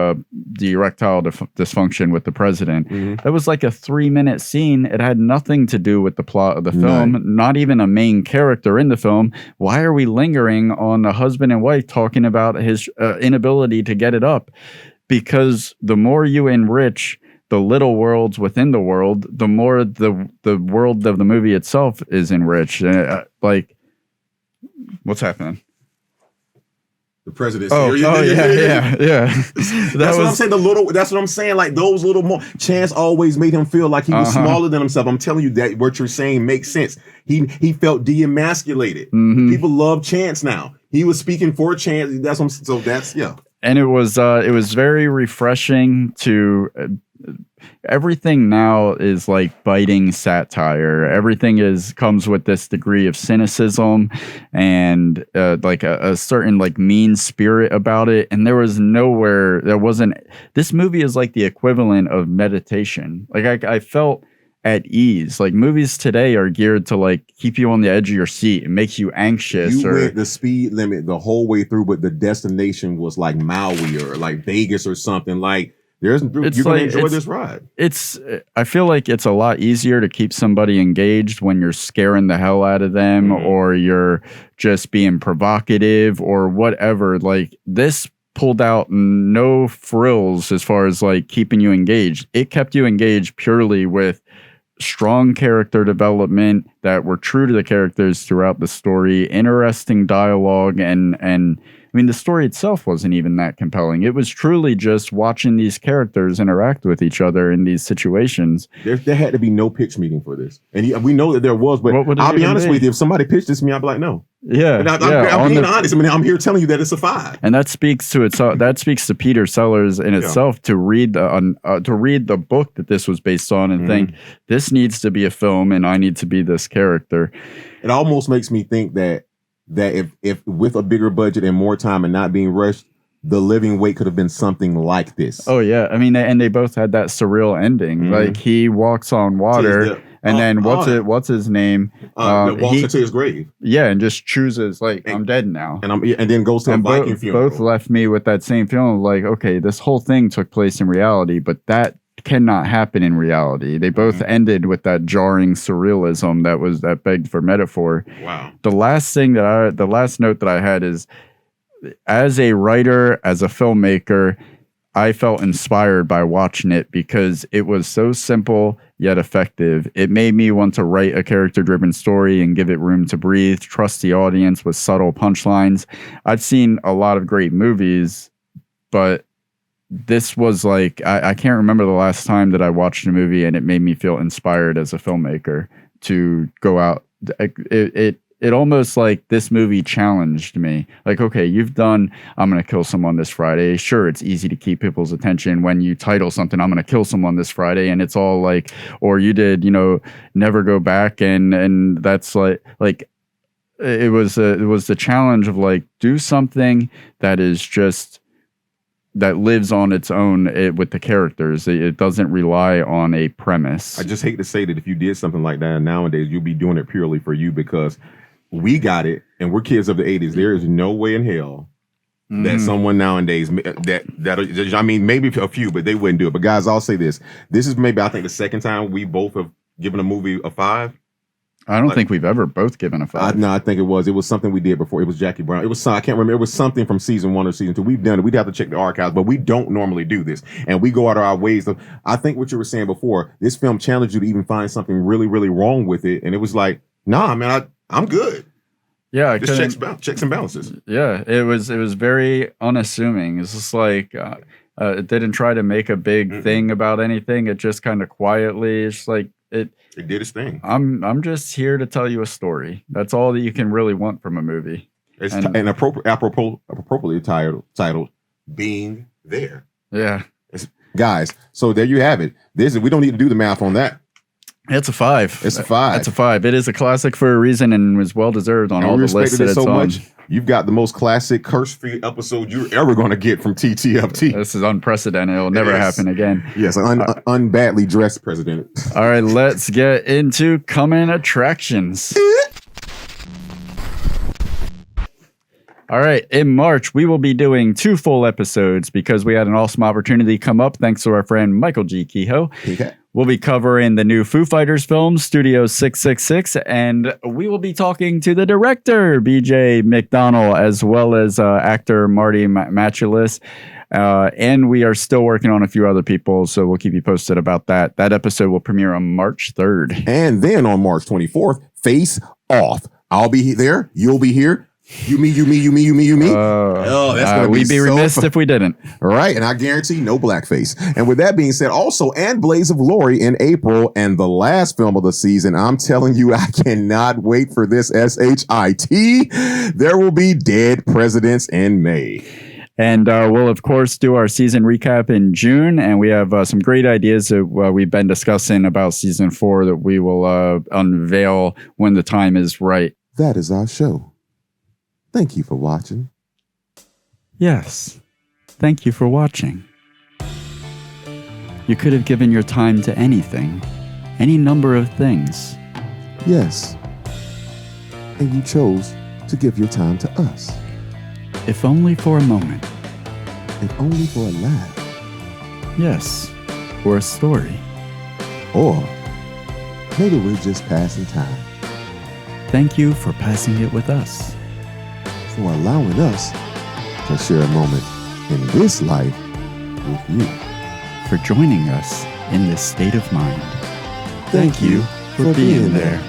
erectile dysfunction with the president. That was like a 3-minute scene. It had nothing to do with the plot of the film, not even a main character in the film. Why are we lingering on a husband and wife talking about his inability to get it up? Because the more you enrich the little worlds within the world, the more the world of the movie itself is enriched. Like, what's happening? The president. Yeah. That's what I'm saying. That's what I'm saying. Like those little Chance always made him feel like he was smaller than himself. I'm telling you that what you're saying makes sense. He felt de-emasculated. People love Chance now. He was speaking for Chance. And it was very refreshing to. Everything now is like biting satire. Everything comes with this degree of cynicism and like a certain like mean spirit about it. And there wasn't. This movie is like the equivalent of meditation. Like I felt at ease. Like movies today are geared to like keep you on the edge of your seat and make you anxious. You went the speed limit the whole way through, but the destination was like Maui or like Vegas or something. Like. You're going to enjoy this ride. I feel like it's a lot easier to keep somebody engaged when you're scaring the hell out of them or you're just being provocative or whatever. Like this pulled out no frills as far as like keeping you engaged. It kept you engaged purely with strong character development that were true to the characters throughout the story, interesting dialogue, and I mean, the story itself wasn't even that compelling. It was truly just watching these characters interact with each other in these situations. There had to be no pitch meeting for this. And we know that there was, but I'll be honest with you, if somebody pitched this to me, I'd be like, no. Yeah. And I'm being honest. I mean, I'm here telling you that it's a 5. And that speaks to Peter Sellers in itself to read the book that this was based on and think this needs to be a film and I need to be this character. It almost makes me think that if with a bigger budget and more time and not being rushed, The Living Weight could have been something like this. Oh yeah, I mean, and they both had that surreal ending. Like he walks on water, and then what's his name? Walks into his grave. Yeah, and just chooses I'm dead now, and then goes to a Viking funeral. Both left me with that same feeling of like, okay, this whole thing took place in reality, but that cannot happen in reality. They both ended with that jarring surrealism that begged for metaphor. Wow. The last note that I had is, as a writer, as a filmmaker, I felt inspired by watching it because it was so simple yet effective. It made me want to write a character-driven story and give it room to breathe, trust the audience with subtle punchlines. I've seen a lot of great movies, but this was like, I can't remember the last time that I watched a movie and it made me feel inspired as a filmmaker to go out. It almost like this movie challenged me. Like, okay, you've done, I'm going to kill someone this Friday. Sure, it's easy to keep people's attention when you title something, I'm going to kill someone this Friday. And it's all like, or you did, Never Go Back. And that's like it was the challenge of like, do something that is just, that lives on its own with the characters. It doesn't rely on a premise. I just hate to say that if you did something like that nowadays, you'll be doing it purely for you because we got it and we're kids of the 80s. There is no way in hell that someone nowadays that I mean, maybe a few, but they wouldn't do it. But guys, I'll say this. This is maybe, I think, the second time we both have given a movie a 5. I don't think we've ever both given a 5. No, I think it was something we did before. It was Jackie Brown. It was, I can't remember. It was something from season 1 or season 2. We've done it. We'd have to check the archives, but we don't normally do this. And we go out of our ways. I think what you were saying before, this film challenged you to even find something really, really wrong with it. And it was like, nah, man, I'm good. Yeah, just checks and balances. Yeah, it was very unassuming. It's just like it didn't try to make a big thing about anything. It just kind of quietly, it's like it did its thing. I'm just here to tell you a story. That's all that you can really want from a movie. It's appropriately titled Being There. Yeah, guys. So there you have it. We don't need to do the math on that. It's a 5. It's a 5. It's a 5. It is a classic for a reason and was well deserved on all the lists that it's on. Much. You've got the most classic curse-free episode you're ever going to get from TTFT. This is unprecedented. It'll never happen again. Yes, unbadly dressed president. All right, let's get into coming attractions. All right, in March, we will be doing 2 full episodes because we had an awesome opportunity come up thanks to our friend Michael G. Kehoe. Okay. We'll be covering the new Foo Fighters film, Studio 666, and we will be talking to the director, BJ McDonnell, as well as actor Marty Machulis. And we are still working on a few other people, so we'll keep you posted about that. That episode will premiere on March 3rd. And then on March 24th, Face Off. I'll be there. You'll be here. You, me. That's gonna be we'd be remiss if we didn't. Right, and I guarantee no blackface. And with that being said, also, and Blaze of Glory in April, and the last film of the season. I'm telling you, I cannot wait for this SHIT. There will be Dead Presidents in May. And we'll, of course, do our season recap in June. And we have some great ideas that we've been discussing about season 4 that we will unveil when the time is right. That is our show. Thank you for watching. Yes. Thank you for watching. You could have given your time to anything, any number of things. Yes. And you chose to give your time to us. If only for a moment. If only for a laugh. Yes. Or a story. Or maybe we're just passing time. Thank you for passing it with us. For allowing us to share a moment in this life with you. For joining us in this state of mind. Thank you for being there.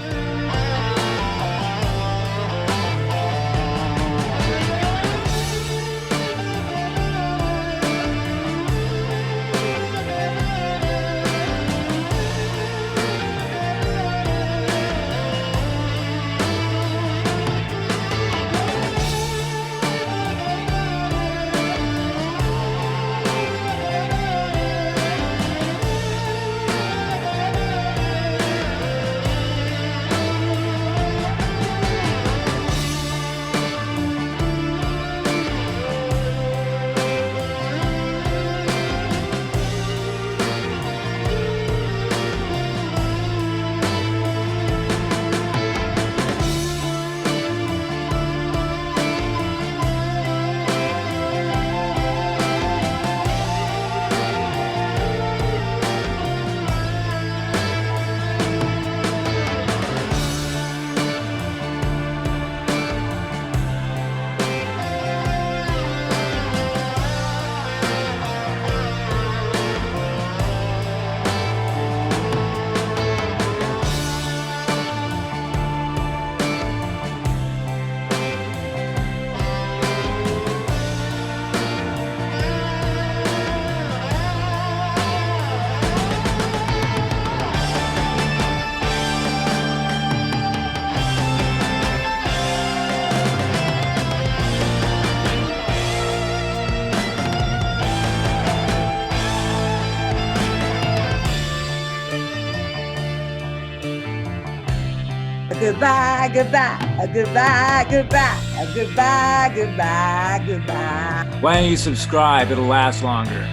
Goodbye, goodbye, goodbye, goodbye, goodbye, goodbye, goodbye. Why don't you subscribe? It'll last longer.